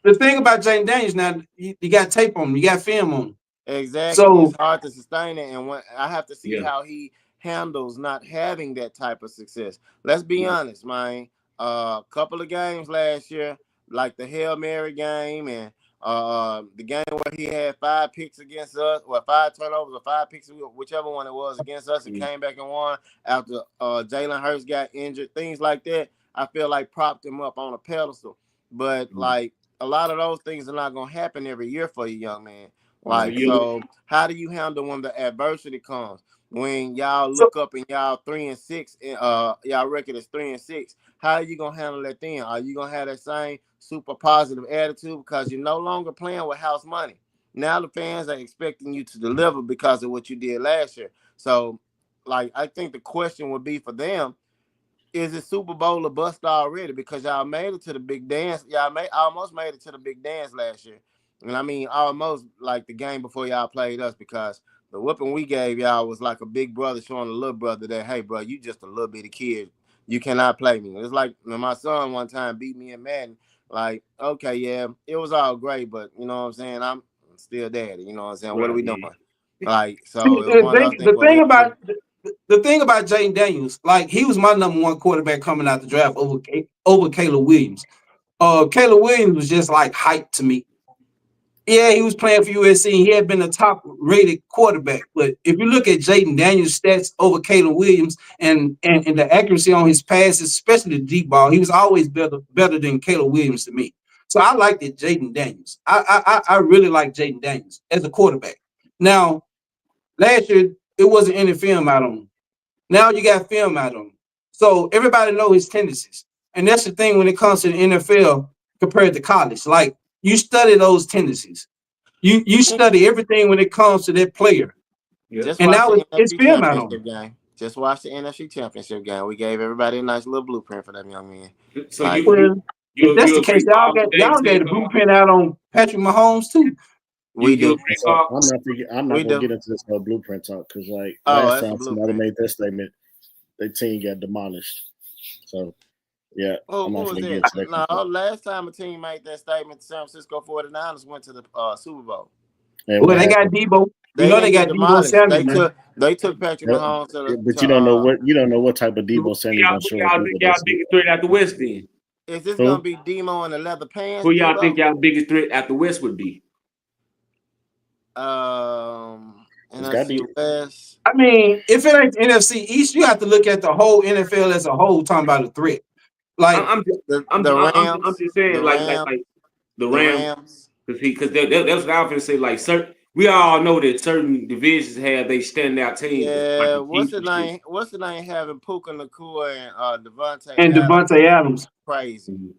The thing about Jaden Daniels now, you got tape on him. You got film on him. exactly, So it's hard to sustain it, and when I have to see Yeah. how he handles not having that type of success. Let's be honest, man. A couple of games last year, like the Hail Mary game and the game where he had 5 picks against us, or 5 turnovers or 5 picks, whichever one it was against us, and came back and won after Jalen Hurts got injured, things like that. I feel like propped him up on a pedestal, but like a lot of those things are not going to happen every year for you, young man. So Like, you so how do you handle when the adversity comes? When y'all So look up and y'all 3-6, y'all record is 3-6. How are you gonna handle that then? Are you gonna have that same super positive attitude because you're no longer playing with house money? Now the fans are expecting you to deliver because of what you did last year. So, like, I think the question would be for them: is it Super Bowl or bust already? Because y'all made it to the big dance. Almost made it to the big dance last year. And I mean almost like the game before y'all played us, because the whooping we gave y'all was like a big brother showing a little brother that, hey, bro, you just a little bitty kid. You cannot play me. It's like when my son one time beat me in Madden. Like, okay, yeah, it was all great, but you know what I'm saying? I'm still daddy. You know what I'm saying? What are right, we doing? yeah. Like, see, so it was one of those things the where thing we had to. the thing about Jaden Daniels, like he was my number one quarterback coming out the draft over Caleb Williams. Caleb Williams was just like hype to me. Yeah, he was playing for USC. He had been a top-rated quarterback. But if you look at Jaden Daniels' stats over Caleb Williams and the accuracy on his passes, especially the deep ball, he was always better than Caleb Williams to me. So I liked it, Jaden Daniels. I really like Jaden Daniels as a quarterback. Now, last year, it wasn't any film out on him. Now you got film out on him. So everybody know his tendencies. And that's the thing when it comes to the NFL compared to college. Like, you study those tendencies. You study everything when it comes to that player. Yeah. Just And watch now the it's NFC film out on him. Championship game. Just watch the NFC Championship game. We gave everybody a nice little blueprint for that young man. So Like, Well, if that's you the agree, case, y'all Bob, got with Dave a said, blueprint out on Patrick Mahomes too. we you do. agree, So Bob? I'm We not gonna do. get into this whole blueprint talk because like Oh, last that's a time somebody blueprint. made that statement, their team got demolished. So yeah, Who I'm not was gonna get that? into that. No, last time a team made that statement, the San Francisco 49ers went to the Super Bowl. And Well, what they got happened? Debo. You They know they didn't get got Debo demolished. Samuel, man. They took Patrick Yeah, Mahomes but to you don't know what type of Who Debo Samuel y'all gonna show up y'all think either y'all this year. biggest threat out the West then? is this gonna Who? be Demo in the leather pants, Who y'all think Debo? y'all biggest threat out the West would be? It's got to NFC be. West. I mean, if it ain't NFC East, you have to look at the whole NFL as a whole, talking about a threat. Like, I'm just The Rams. I'm just saying The Rams. like the The Rams Rams. because that's what I was gonna say. Like certain, we all know that certain divisions have they standout teams, but like Yeah, the what's Chiefs the and shit. name? What's the name having Puka Nacua and Devontae and Adams? Devontae Adams. Crazy. Mhm.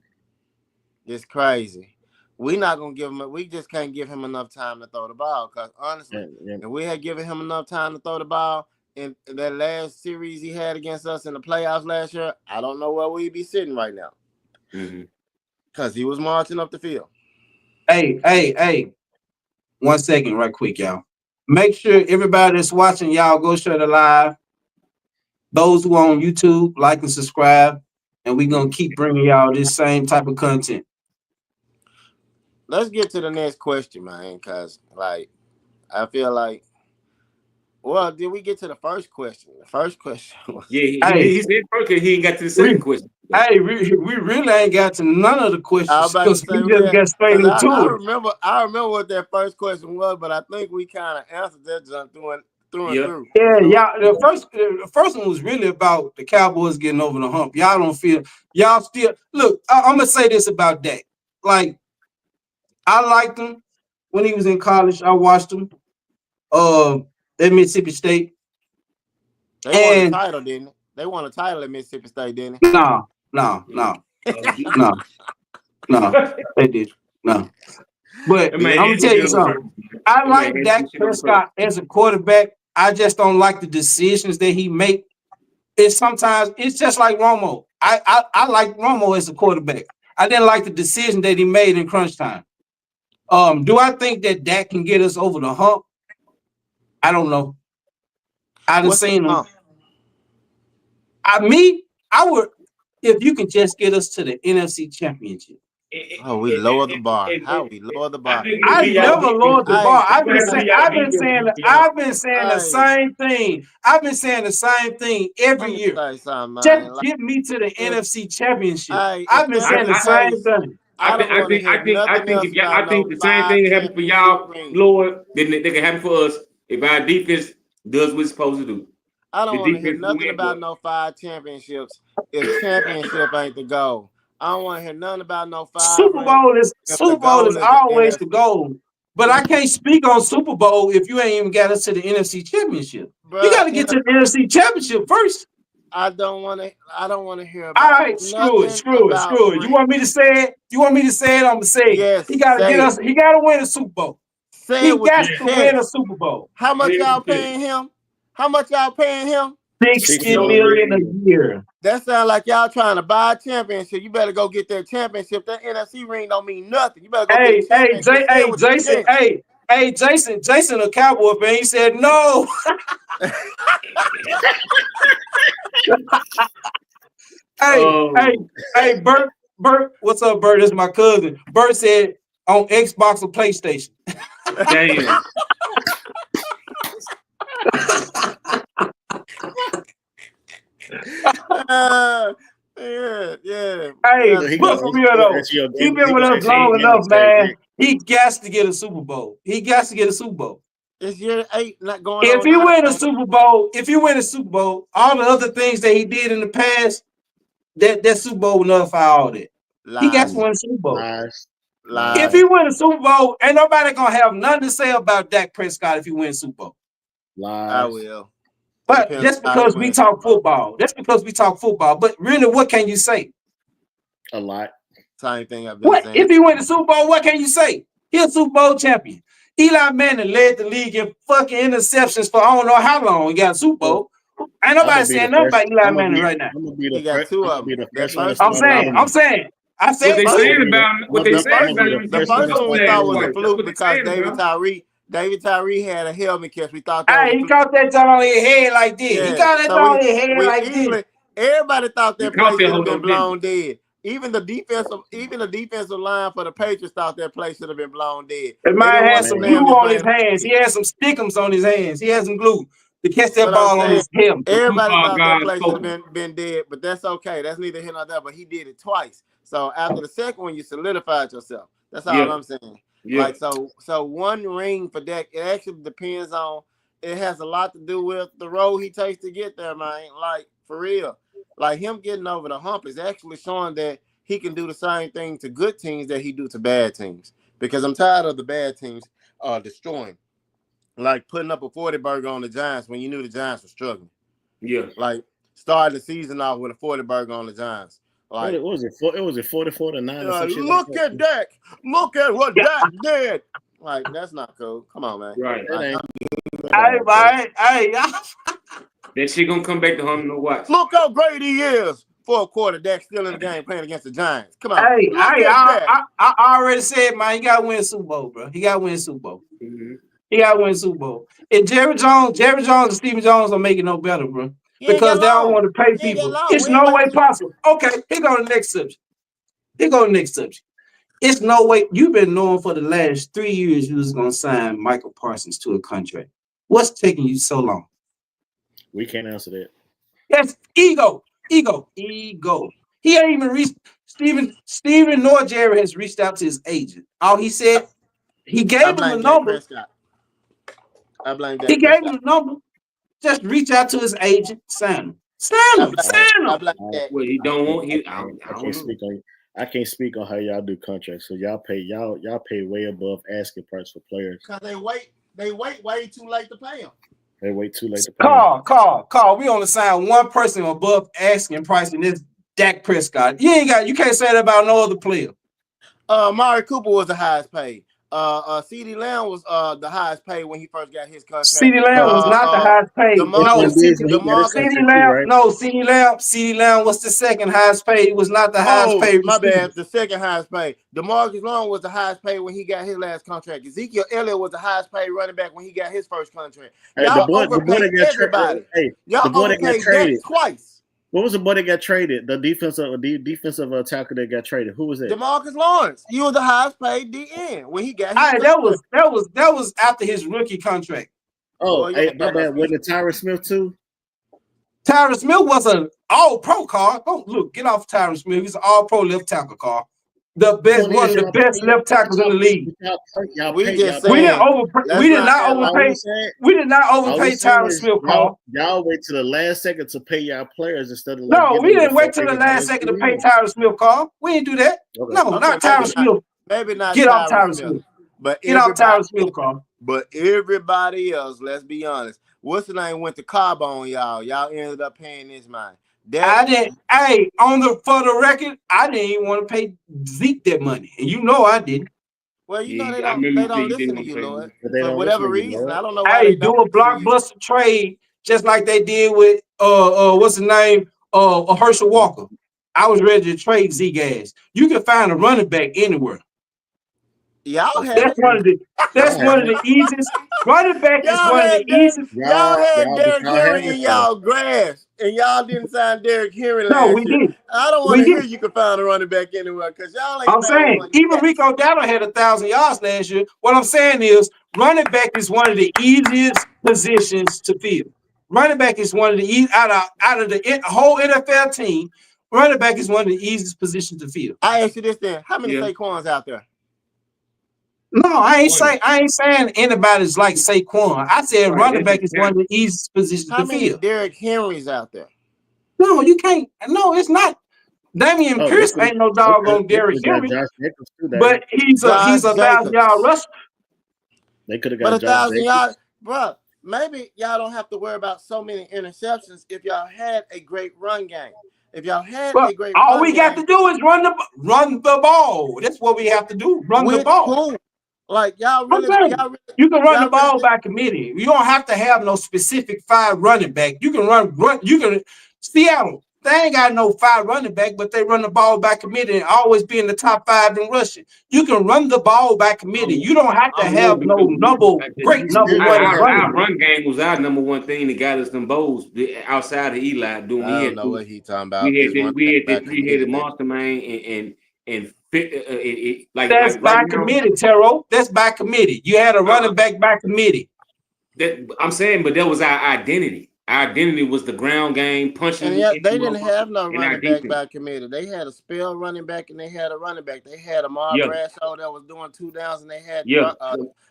It's crazy. We not gonna give him. We just can't give him enough time to throw the ball. Cause honestly, Yeah, if we had given him enough time to throw the ball in that last series he had against us in the playoffs last year, I don't know where we'd be sitting right now. Mhm. Cause he was marching up the field. Hey. 1 second, right quick, y'all. Make sure everybody that's watching, y'all go share the live. Those who are on YouTube, like and subscribe. And we're going to keep bringing y'all this same type of content. Let's get to the next question, man. Cause like I feel like. Well, did we get to the first question? The first question was. Yeah, Hey, he said first he ain't got to the we, second question. we really ain't got to none of the I was questions about to because we say just got straight because into I it. remember what that first question was, but I think we kind of answered that jump through and Yeah, through. Yeah, You know, y'all. The first one was really about the Cowboys getting over the hump. Y'all don't feel y'all still look. I'm gonna say this about Dak. Like, I liked him when he was in college. I watched him at Mississippi State. they won a And title, didn't they? They won a title at Mississippi State, didn't no, yeah. no, no, they did no. But That they? man I'm gonna had some tell you shit on the something. purse. I That man like had some Dak shit on the purse. Prescott as a quarterback. I just don't like the decisions that he make. It's just like Romo. I like Romo as a quarterback. I didn't like the decision that he made in crunch time. Do I think that Dak can get us over the hump? I don't know. I done What's the seen him. hump? I would if you can just get us to the NFC Championship. Oh, we lower the bar. And How we lower the I bar? think it'll I be y'all never defense. lowered the Hey, bar. It's gonna have to be y'all defense for y'all. I've been saying the hey, same thing. I've been saying the same thing every let me year. say something, Just man. Like get me to the if NFC Championship. if I've been that was saying the the I same case, thing. I don't want to hear nothing else if y'all, about I think no the same 5 thing happened for championship y'all, rings. Lord, then they can happen for us if our defense does what it's supposed to do. I don't The want to hear defense will nothing win, about but no 5 championships if championship ain't the goal. I don't want to hear nothing about no 5 Super ring. Bowl is If the goal is the always the NFC, goal. But I can't speak on Super Bowl if you ain't even got us to the NFC Championship. You got bro, to get to the NFC Championship first. I don't want to hear All about right, screw it. nothing about You want me to say it? I'm gonna say it. yes, He gotta say get it. us, he gotta win a Super Bowl. Say He it with got your to win a chest. Super Bowl. How much Yeah, y'all yeah. paying him? How much y'all paying him? 60 million a year. That sounds like y'all trying to buy a championship. You better go get that championship. That NFC ring don't mean nothing. You better go get a championship. Say it with your chest. Jason, a Cowboy fan, he said no. Hey, Bert, what's up, Bert? This is my cousin. Bert said on Xbox or PlayStation. Damn. Yeah. Hey, So he but got for real though, he been with us long enough, man. He got to get a Super Bowl. It's year 8 not going If on. he win a Super Bowl, all the other things that he did in the past, that Super Bowl will nullify all that. He got to win a Super Bowl. Lies. If he win a Super Bowl, ain't nobody gonna have nothing to say about Dak Prescott if he wins Super Bowl. Lies. I will. But just because we talk football, but really, what can you say? A lot. Same thing I've been What saying. if he win the Super Bowl? What can you say? He's a Super Bowl champion. Eli Manning led the league in fucking interceptions for I don't know how long. He got a Super Bowl. Ain't nobody saying nothing about Eli Manning right now. He got 2 of them. I'm saying. I said what they saying about him. What they saying about him. The first one we thought was a fluke because David Tyree had a helmet catch. We thought that was he caught that joint on his head like this. Yeah. He caught that joint on his head like this. Everybody thought that play should have been hold on, blown dead. Even the defensive line for the Patriots thought that play should have been blown dead. The man had some glue on his hands. He had some stickums on his hands. He had some glue to catch that ball on his helmet. Everybody thought that play should have been dead, but that's okay. That's neither here nor there. But he did it twice. So after the second one, you solidified yourself. That's all I'm saying. Yeah. Like so one ring for Dak, it actually depends on. It has a lot to do with the road he takes to get there, man. Like for real. Like him getting over the hump is actually showing that he can do the same thing to good teams that he do to bad teams. Because I'm tired of the bad teams destroying. Like putting up a 40 burger on the Giants when you knew the Giants were struggling. Yeah. Like starting the season off with a 40 burger on the Giants. Like what was it? It was 44 to 9 or some shit. Look at Dak. Look at what Dak did. Like that's not cool. Come on, man. Right. That shit gonna come back to home and watch. Look how great he is for a quarter. Dak still in the game playing against the Giants. Come on. I already said, man, he got to win Super Bowl, bro. He got to win Super Bowl. Mm-hmm. He got to win Super Bowl. And Jerry Jones and Stephen Jones don't make it no better, bro. Because they don't want to pay people. It's no way possible. Okay, here go the next subject. It's no way. You've been knowing for the last 3 years you was going to sign Michael Parsons to a contract. What's taking you so long? We can't answer that. That's ego. He ain't even reached. Steven nor Jerry has reached out to his agent. All he said, he gave him the number. I blame Dak. He gave him the number. Just reach out to his agent, sign him. Sign him. Well, he don't want. I can't speak on how y'all do contracts. So y'all pay way above asking price for players. Because they wait way too late to pay them. They wait too late to pay them. Carl. We only signed one person above asking price, and it's Dak Prescott. You can't say that about no other player. Amari Cooper was the highest paid. CeeDee Lamb was the highest paid when he first got his contract. CeeDee Lamb was not the highest paid. CeeDee Lamb was the second highest paid. He was not the highest paid. My bad. The second highest paid. DeMarcus Long was the highest paid when he got his last contract. Ezekiel Elliott was the highest paid running back when he got his first contract. Y'all overpaid everybody. Y'all overpaid Dak twice. What was the boy that got traded? The defensive tackle that got traded. Who was it? DeMarcus Lawrence. He was the highest paid DN when he got his that was after his rookie contract. Oh, my bad. Was it Tyron Smith too? Tyron Smith was an all-pro, Carl. Don't look, get off Tyron Smith. He's an all-pro left tackle, Carl. the best, one of the best left tackles in the league. We did not overpay. We did not overpay Tyler Smith, Carl. Y'all wait till the last second to pay y'all players instead of no. We didn't wait till the last second to pay Tyler Smith, Carl. We didn't do that. Okay. No, not Tyler Smith. Maybe not. Get off Tyler Smith. But get off Tyler Smith, Carl. But everybody else, let's be honest. What's the name went to Cobb on y'all? Y'all ended up paying this man. I didn't. Hey, for the record, I didn't even want to pay Zeke that money, and you know I didn't. Well, you know they don't listen to you, Lord. For whatever reason, I don't know why. Hey, do a blockbuster trade just like they did with what's the name? Herschel Walker. I was ready to trade Zeke ass. You can find a running back anywhere. Y'all that's one of the easiest. Running back is one of the easiest. Y'all had Derrick Henry in y'all grass, and y'all didn't sign Derrick Henry last year. No, we didn't. I don't want to hear you can find a running back anywhere because y'all ain't. I'm saying even Rico Dowdle had 1,000 yards last year. What I'm saying is running back is one of the easiest positions to fill. Running back is one of the out of the whole NFL team. Running back is one of the easiest positions to fill. I ask you this then: how many Saquons out there? No, I ain't saying anybody's like Saquon. I said running back is one of the easiest positions to fill. How many Derrick Henrys out there? No, you can't. No, it's not. Damian Pierce ain't no doggone Derrick Henry, but he's a 1,000-yard rusher. They could have got 1,000 yards, bro. Maybe y'all don't have to worry about so many interceptions if y'all had a great run game. If y'all had a great all we got to do is run the ball. That's what we have to do. Run the ball. Who? Like y'all really, you can run the ball by committee. You don't have to have no specific 5 running back. You can run. You can Seattle. They ain't got no 5 running back, but they run the ball by committee and always be in the top 5 in rushing. You can run the ball by committee. You don't have to have no great number one. Our run game was our number one thing that got us them bowls outside of Eli. I don't know what he talking about. We had the 3-headed monster man and that's by committee, Terrell. That's by committee. You had a running back by committee. That I'm saying, but that was our identity. Our identity was the ground game, punching. And they didn't have no running back by committee. They had a spell running back and they had a running back. They had a Mark Bradshaw that was doing 2 downs, and they had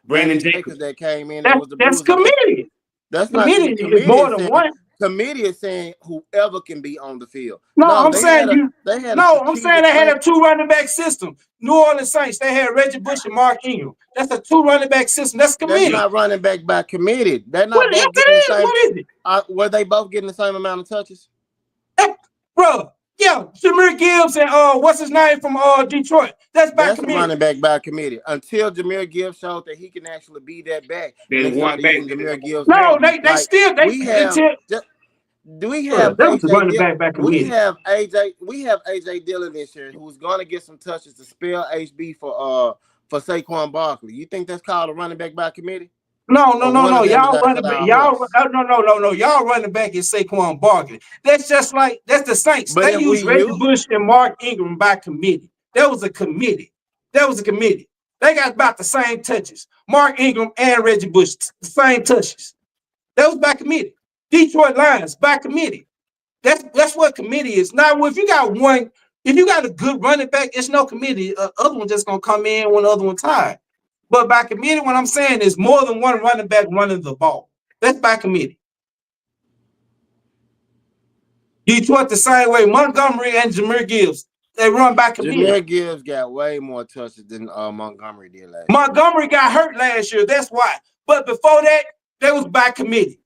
Brandon Jacobs that came in. That's committee. That's not committee. More than one. Committee is saying whoever can be on the field. I'm saying they had a 2 running back system. New Orleans Saints, they had Reggie Bush and Mark Ingram. That's a 2 running back system. That's committee. That's not running back by committee. They're not. What is it? Were they both getting the same amount of touches? Bro, Jahmyr Gibbs and what's his name from Detroit. That's committee. Running back by committee. Until Jahmyr Gibbs showed that he can actually be that back. Jahmyr Gibbs. No, do we have running back committee? We have AJ Dillon this year who's going to get some touches to spell HB for Saquon Barkley. You think that's called a running back by committee? No. Y'all running back. Y'all running back is Saquon Barkley. That's the Saints. But they use Reggie Bush and Mark Ingram by committee. That was a committee. They got about the same touches. Mark Ingram and Reggie Bush, the same touches. That was by committee. Detroit Lions by committee. That's what committee is. Now, if you got a good running back, it's no committee. Other one just gonna come in when the other one tired. But by committee, what I'm saying is more than one running back running the ball. That's by committee. Detroit the same way. Montgomery and Jahmyr Gibbs, they run by committee. Jahmyr Gibbs got way more touches than Montgomery did last year. Montgomery got hurt last year. That's why. But before that, they was by committee.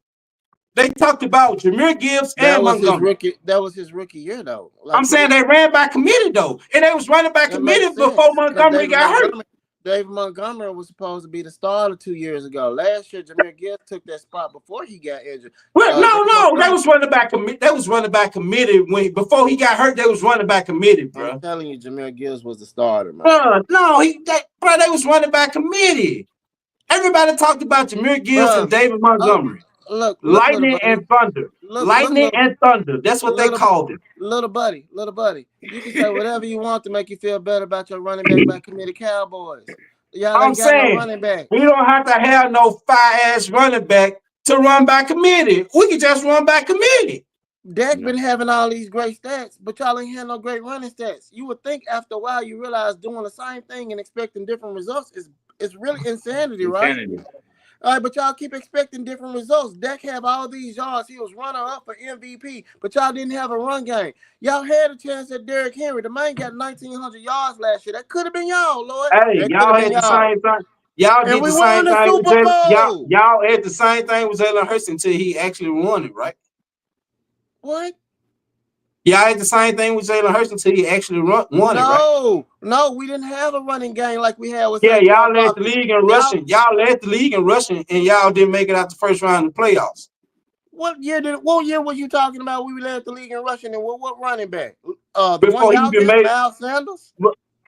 They talked about Jahmyr Gibbs and Montgomery. That was his rookie year, though. I'm saying they ran by committee, though. And they was running by committee before Montgomery got hurt. David Montgomery was supposed to be the starter 2 years ago. Last year, Jahmyr Gibbs took that spot before he got injured. Well, no, they was running back committee. They was running back committee before he got hurt. They was running back committee, bro. I'm telling you, Jahmyr Gibbs was the starter, man. They was running back committee. Everybody talked about Jahmyr Gibbs and David Montgomery. Lightning and thunder. Lightning and thunder. That's what they called it. Little buddy. You can say whatever you want to make you feel better about your running back by committee Cowboys. I'm saying no running back. We don't have to have no fire-ass running back to run by committee. We can just run by committee. Dak been having all these great stats, but y'all ain't had no great running stats. You would think after a while you realize doing the same thing and expecting different results is really insanity, right? All right, but y'all keep expecting different results. Dak have all these yards. He was runner up for MVP, but y'all didn't have a run game. Y'all had a chance at Derrick Henry. The man got 1,900 yards last year. That could have been y'all, Lord. Hey, That could y'all have been had the y'all. same thing. Y'all And did we the won same the thing with Super Jalen. Bowl. Y'all had the same thing with Jalen Hurts until he actually won it, right? What? Y'all had the same thing with Jalen Hurts until he actually won it, right? No, we didn't have a running game like we had with Yeah, Saquon y'all led the Barkley. league in rushing. Y'all led the league in rushing, and y'all didn't make it out the first round of the playoffs. What year was you talking about? We led the league in rushing, and what running back? The one Before he y'all even got, made Miles Sanders.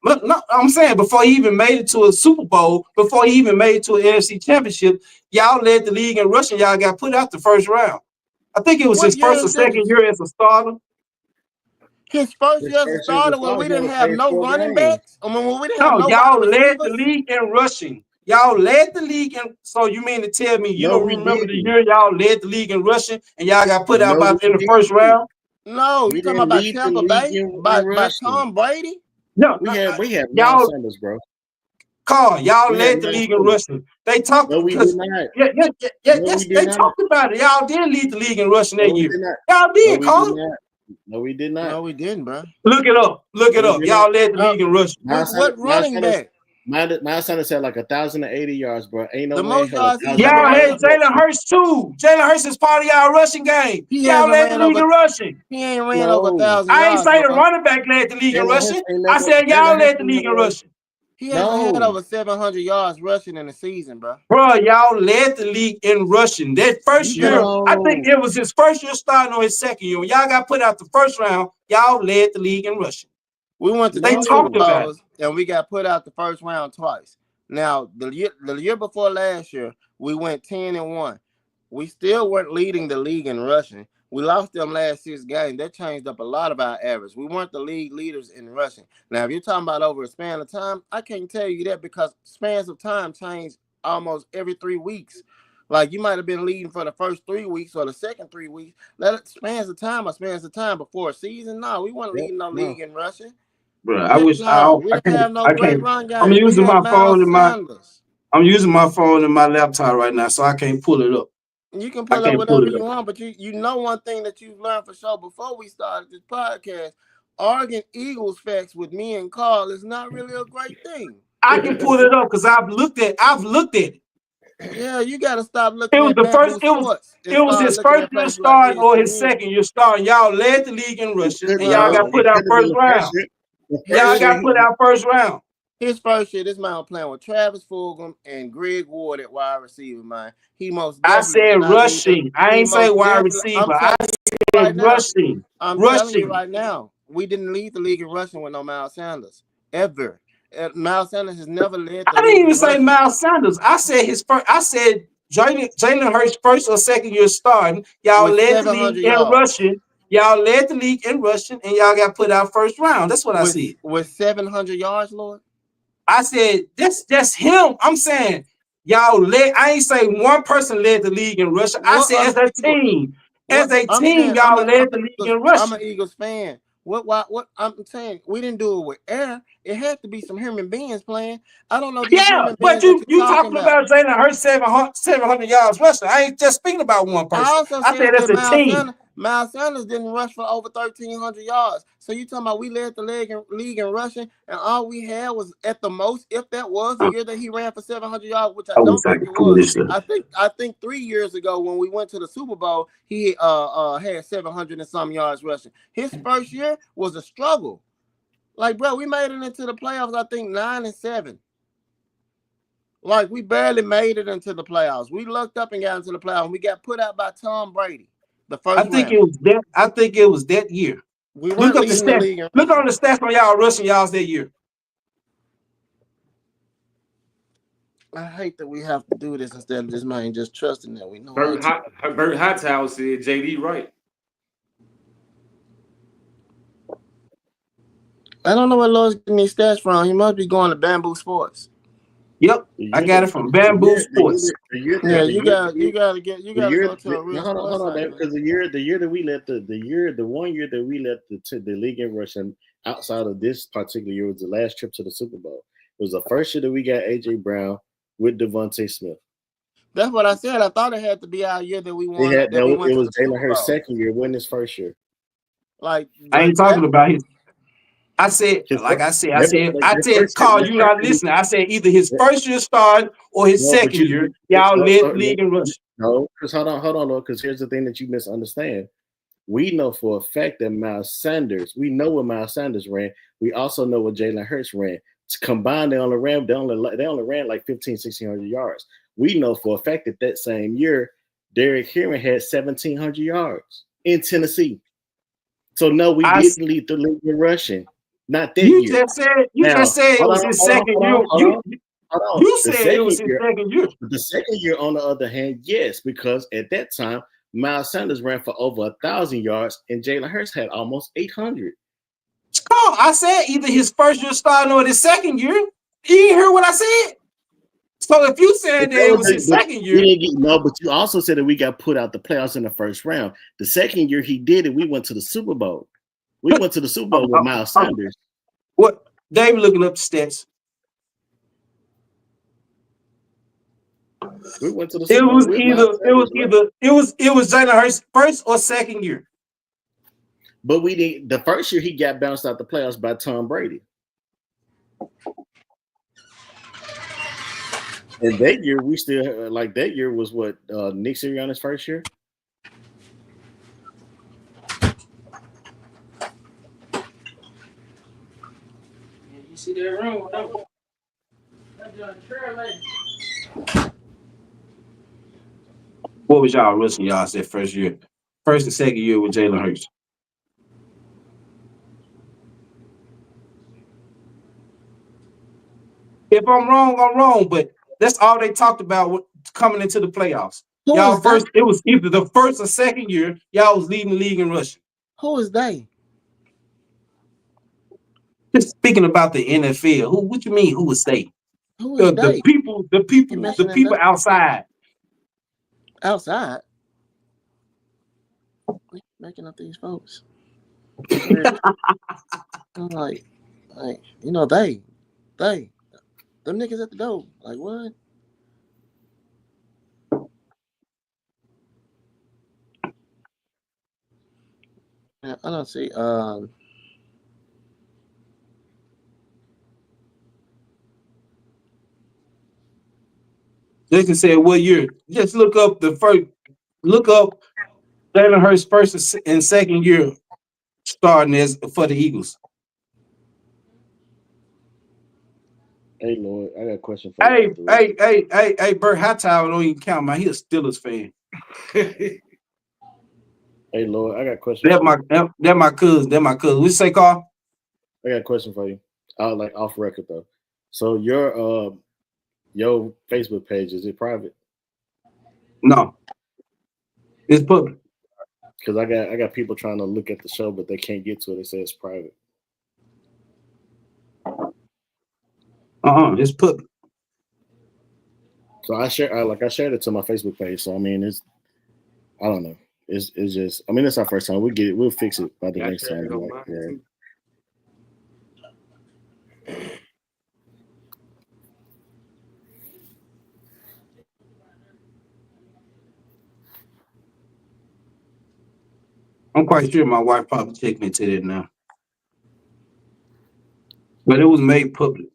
But no, I'm saying before he even made it to a Super Bowl, before he even made it to an NFC Championship, y'all led the league in rushing. Y'all got put out the first round. I think it was What his year first or is this? second year as a starter. His first year as a starter when we didn't have no running backs. I mean, when we didn't have No, no wide y'all led the receivers. league in rushing. Y'all led the league in. So you mean to tell me you don't remember the year y'all led the league in rushing and y'all got put out in the first round? No, you talking about Tampa Bay by Tom Brady? No, we had y'all. Miles Sanders, bro. Carl, y'all We had led the Miles league in Sanders. rushing. They talked No, we because did not. yes, they talked about it. Y'all did lead the league in rushing that year. Did not. Y'all did, Carl. No, we did not. No, we didn't, bro. Look it up. Look it up. Y'all led the league in rushing. What running back? Miles Sanders had like 1,080 yards, bro. Ain't no The way most yards he's Y'all ever had ran. Jalen Hurts too. Jalen Hurts is part of y'all rushing game. He Y'all hasn't led the ran league over. in rushing. He ain't ran over 1,000 I ain't yards. say the Lord. running back led the league in rushing. I said y'all led the league in rushing. He hasn't had over 700 yards rushing in the season, bro. Bro, y'all led the league in rushing. That first year, I think it was his first year starting or his second year. When y'all got put out the first round, y'all led the league in rushing. We went to They two talked Super about Bowls and we got put out the first round twice. Now the year before last year, we went 10-1. We still weren't leading the league in rushing. We lost them last 6 games. That changed up a lot of our average. We weren't the league leaders in rushing. Now, if you're talking about over a span of time, I can't tell you that because spans of time change almost every 3 weeks. Like you might have been leading for the first 3 weeks or the second 3 weeks. That spans of time before a season. No, we weren't leading no league in rushing. Bro, We didn't have no great run game. I'm using my phone Sanders. I'm using my phone and my laptop right now, so I can't pull it up. You can pull up whatever you want, but you know one thing that you've learned for sure before we started this podcast, arguing Eagles facts with me and Carl is not really a great thing. I can pull it up because I've looked at it. Yeah, you gotta stop looking at Bamboo Sports. It was his first year starting or his second year starting. Y'all led the league in rushing, and y'all got put out first round. Y'all got put out first round. His first year, this man playing with Travis Fulgham and Greg Ward at wide receiver, man. He most definitely I said rushing. I ain't say wide receiver. I said rushing. I'm telling you right now, we didn't lead the league in rushing with no Miles Sanders ever. Miles Sanders has never led the league. I didn't even say Miles Sanders. I said his first. I said Jalen Hurts' first or second year starting. Y'all led the league in rushing. Y'all led the league in rushing, and y'all got put out first round. That's what I said. With 700 yards, Lord. I said that's him. I'm saying y'all led. I ain't say one person led the league in rushing. I said as a team. As a team, y'all led the league in rushing. I'm an Eagles fan. What I'm saying, we didn't do it with air. It had to be some human beings playing. I don't know these human beings. But you talking about Jalen Hurts 700 yards rushing. I ain't just speaking about one person. I also said that's a team. Miles Sanders didn't rush for over 1,300 yards. So you talking about we led the league in rushing, and all we had was at the most, if that was the year that he ran for 700 yards, which I don't think it was. I think 3 years ago when we went to the Super Bowl, he had 700 and some yards rushing. His first year was a struggle. Like, bro, we made it into the playoffs, I think 9-7. Like, we barely made it into the playoffs. We lucked up and got into the playoffs. And we got put out by Tom Brady. The first I think it was that year. We weren't leading the league. Look on the stats on y'all rushing yards that year. I hate that we have to do this instead of this man just trusting that we know. Bert Hightower said JD right. I don't know where Lloyd's getting these stats from. He must be going to Bamboo Sports. Yep, I got it from Bamboo Sports. Yeah, you gotta go to a real hold on, sports site, because the year that we let the 1 year that we let the league in Russia outside of this particular year was the last trip to the Super Bowl. It was the first year that we got AJ Brown with Devontae Smith. That's what I said. I thought it had to be our year that we won. It was Super Jalen Hurts' Bowl. second year, wasn't his first year. Like I ain't talking about his. I said, Carl, you not listening. I said either his first year starting or his second year. Y'all led league in rush. No, because hold on, because here's the thing that you misunderstand. We know for a fact that Miles Sanders, we know what Miles Sanders ran. We also know what Jalen Hurts ran. Combined, they only ran like 1,500-1,600 yards. We know for a fact that same year, Derrick Henry had 1,700 yards in Tennessee. So no, we didn't lead the league in rushing. Not that year. You just said it was his second year. You said it was his second year. The second year, on the other hand, yes, because at that time, Miles Sanders ran for over 1,000 yards, and Jalen Hurts had almost 800. Oh, I said either his first year starting or his second year. You didn't hear what I said. So if you said that it was his second year, but you also said that we got put out the playoffs in the first round. The second year he did it, we went to the Super Bowl. We went to the Super Bowl with Miles Sanders. What? Dave looking up the stats. We went to the Super Bowl. It was Jalen Hurts' first or second year. But we didn't. The first year he got bounced out the playoffs by Tom Brady. And that year we still that year was what Nick Sirianni's first year. You see that room? What was y'all rushing? Y'all said first year, first and second year with Jalen Hurts. If I'm wrong, I'm wrong. But that's all they talked about coming into the playoffs. It was either the first or second year. Y'all was leading the league in rushing. Who is they? Just speaking about the NFL. What you mean? Who was they? Who is they? The people outside. Outside. Making up these folks. I'm like, they. Them niggas at the door. Like, what? Yeah, I don't see. Jason said, "What year?" Just look up Jalen Hurts' first and second year starting as for the Eagles. Hey, Lord, I got a question for you. Hey, Bert Hightower don't even count, man. He a Steelers fan. Hey, Lord, I got a question. That my cousin. What you say, Carl? I got a question for you. Like off record though. So your Facebook page, is it private? No, it's public. Because I got people trying to look at the show, but they can't get to it. It says private. It's public. So I shared it to my Facebook page. So I mean, I don't know. It's just, I mean, it's our first time. We'll fix it by the next time. I'm quite sure my wife probably checking into that now. But it was made public.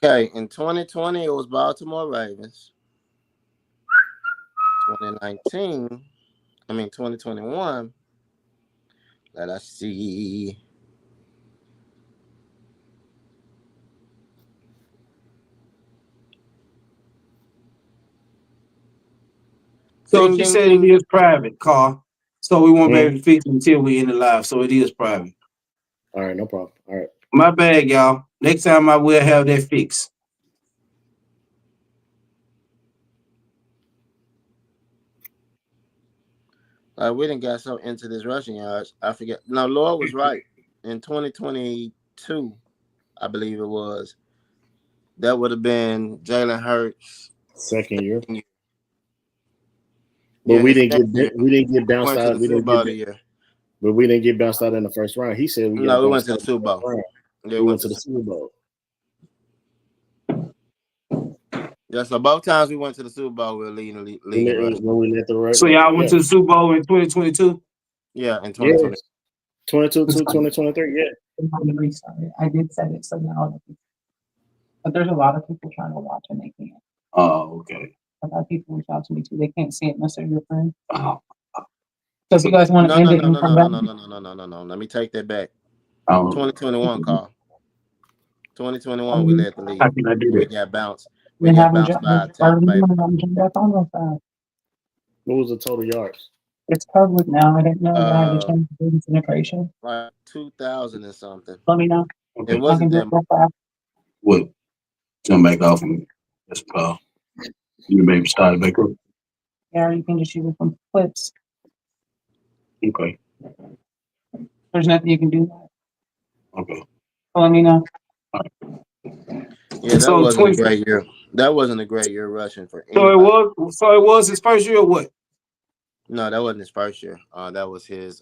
Okay, in 2020 it was Baltimore Ravens. 2021. Let us see. So she said it is private, Carl. So we won't be able to fix it until we in the live. So it is private. All right, no problem. All right. My bad, y'all. Next time I will have that fixed. We didn't get so into this rushing yards. I forget. No, Lord was right. In 2022, I believe it was. That would have been Jalen Hurts' second year. year. But Yeah, we his didn't second year. get bounced Went to out. the We Super didn't Bowl get the year. but we didn't get bounced out in the first round. He said we got No, we went bounced to the out in Super the first Bowl. round. Yeah, We went to the Super Bowl. Yeah, so both times we went to the Super Bowl, we were leading the league in rushing. When we let the right. So y'all went to the Super Bowl in 2022? Yeah, in Yes. 2020. 22 to 2023, yeah. I did set it so now, but there's a lot of people trying to watch and they can't. Oh, okay. A lot of people reach out to me too. They can't see it unless they're your friend. Oh, So if you guys want to end it and come back, No. Let me take that back. oh. 2021 call. 2021 we led the league. How can I do We that? got bounced. We then got have them bounced jump by Tampa Bay. back on real fast. What was the total yards? It's public now. I didn't know that I had to Uh, change the business integration. Like 2000 and something. Let me know. It Okay. I can wasn't do that it much. real fast. What? Jump back off and just you maybe start it back up. Yeah, you can just use it from clips. Okay. There's nothing you can do. Okay. So let me know. Yeah, that So wasn't a 20 great year. That wasn't a great year rushing for So anybody. it was his first year or what? No, that wasn't his first year. That was his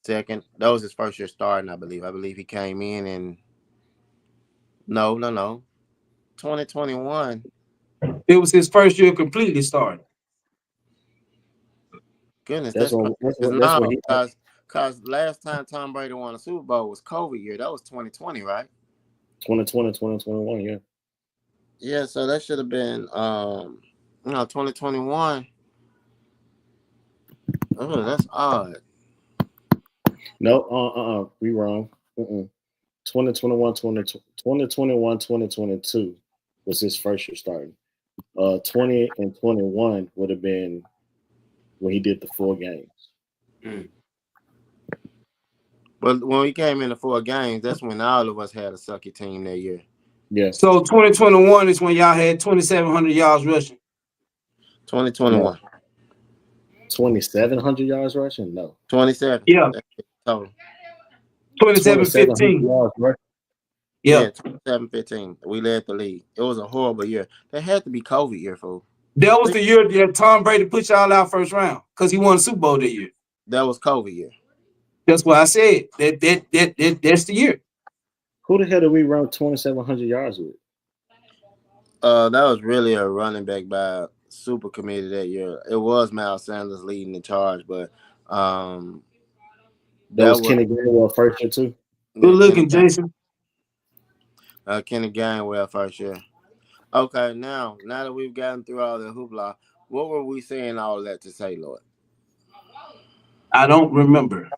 second. That was his first year starting, I believe. I believe he came in and no. 2021. It was his first year completely starting. Goodness, That's that's what crazy. that's what No, he because last time Tom Brady won a Super Bowl was COVID year. That was 2020, right? 2020, 2021, yeah. Yeah, so that should have been 2021. Oh, that's odd. No, we wrong. 2021, 2022 was his first year starting. 20 and 21 would have been when he did the 4 games. But when we came into 4 games, that's when all of us had a sucky team that year. Yeah. So 2021 is when y'all had 2,700 yards rushing. 2021. 2,700 yards rushing? No. 27. Yeah. Total. 27-15. yards rushing. Yeah. 27-15. We led the league. It was a horrible year. That had to be COVID year, fool. That was the year that Tom Brady put y'all out first round because he won the Super Bowl that year. That was COVID year. That's why I said that's the year. Who the hell did we run 2,700 yards with? That was really a running back by super committee that year. It was Miles Sanders leading the charge, but that was Kenny Gainwell first year too. Good looking, Jason. Kenny Gainwell first year. Okay, now that we've gotten through all the hoopla, what were we saying all that to say, Lord? I don't remember.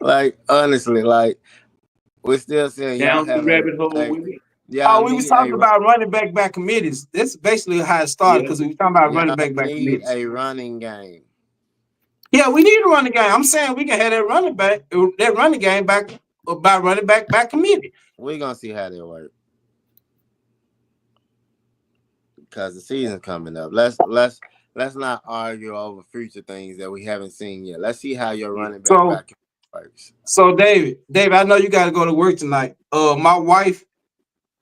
Like, honestly, like, we're still saying y'all Down the have rabbit hole with it. We was talking about running back by committees. That's basically how it started because we were talking about running back by need committees. a running game. Yeah, we need a running game. I'm saying we can have that running game back by running back by committee. We're gonna see how they work because the season's coming up. Let's not argue over future things that we haven't seen yet. Let's see how your running back works. So David, I know you got to go to work tonight. My wife,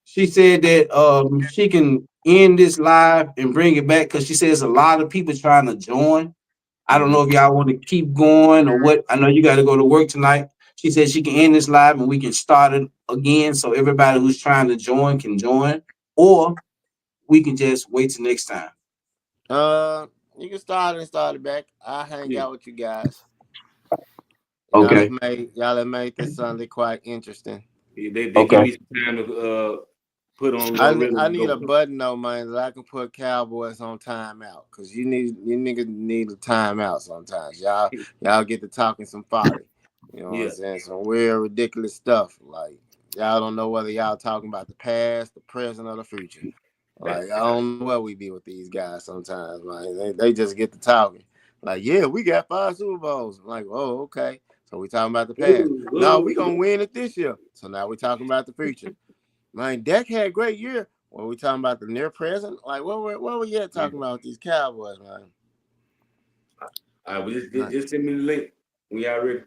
she said that she can end this live and bring it back because she says a lot of people trying to join. I don't know if y'all want to keep going or what. I know you got to go to work tonight. She said she can end this live and we can start it again so everybody who's trying to join can join, or we can just wait till next time. You can start it back. I'll hang out with you guys. Okay. Y'all have made this Sunday quite interesting. They give me some time to put on. I need a button though, man, that I can put Cowboys on timeout because you niggas need a timeout sometimes. Y'all get to talking some folly. You know what I'm saying? Some weird, ridiculous stuff. Like y'all don't know whether y'all talking about the past, the present, or the future. Like I don't know where we be with these guys sometimes, man. They just get to talking. Like, yeah, we got 5 Super Bowls. I'm like, oh, okay. So we talking about the past. No, we gonna win it this year. So now we talking about the future. Man, Dak had a great year. When we talking about the near present, like what were you talking about with these Cowboys, man? All right, just send me the link. We already.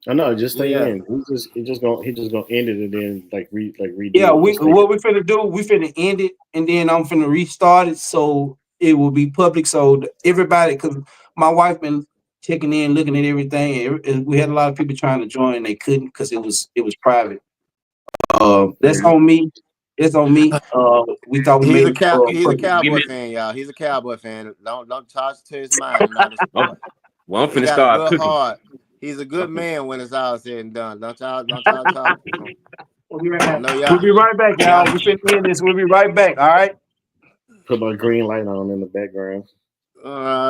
I know, just stay Yeah. in. He just gonna end it and then redo Yeah, it. Just stay what we finna do, we finna end it and then I'm finna restart it so it will be public. So everybody, because my wife been checking in, looking at everything, and we had a lot of people trying to join and they couldn't because it was private. That's on me. It's on me. We thought we He's made a it he's a public. Cowboy fan, y'all. He's a Cowboy fan. Don't toss to his mind and not his sport. Well, I'm He finna got a start good cooking. heart. He's a good man when it's all said and done. Don't y'all talk. We'll be right I back. know We'll be right back, y'all. y'all. We finna end this. We'll be right back. All right. put my green light on in the background.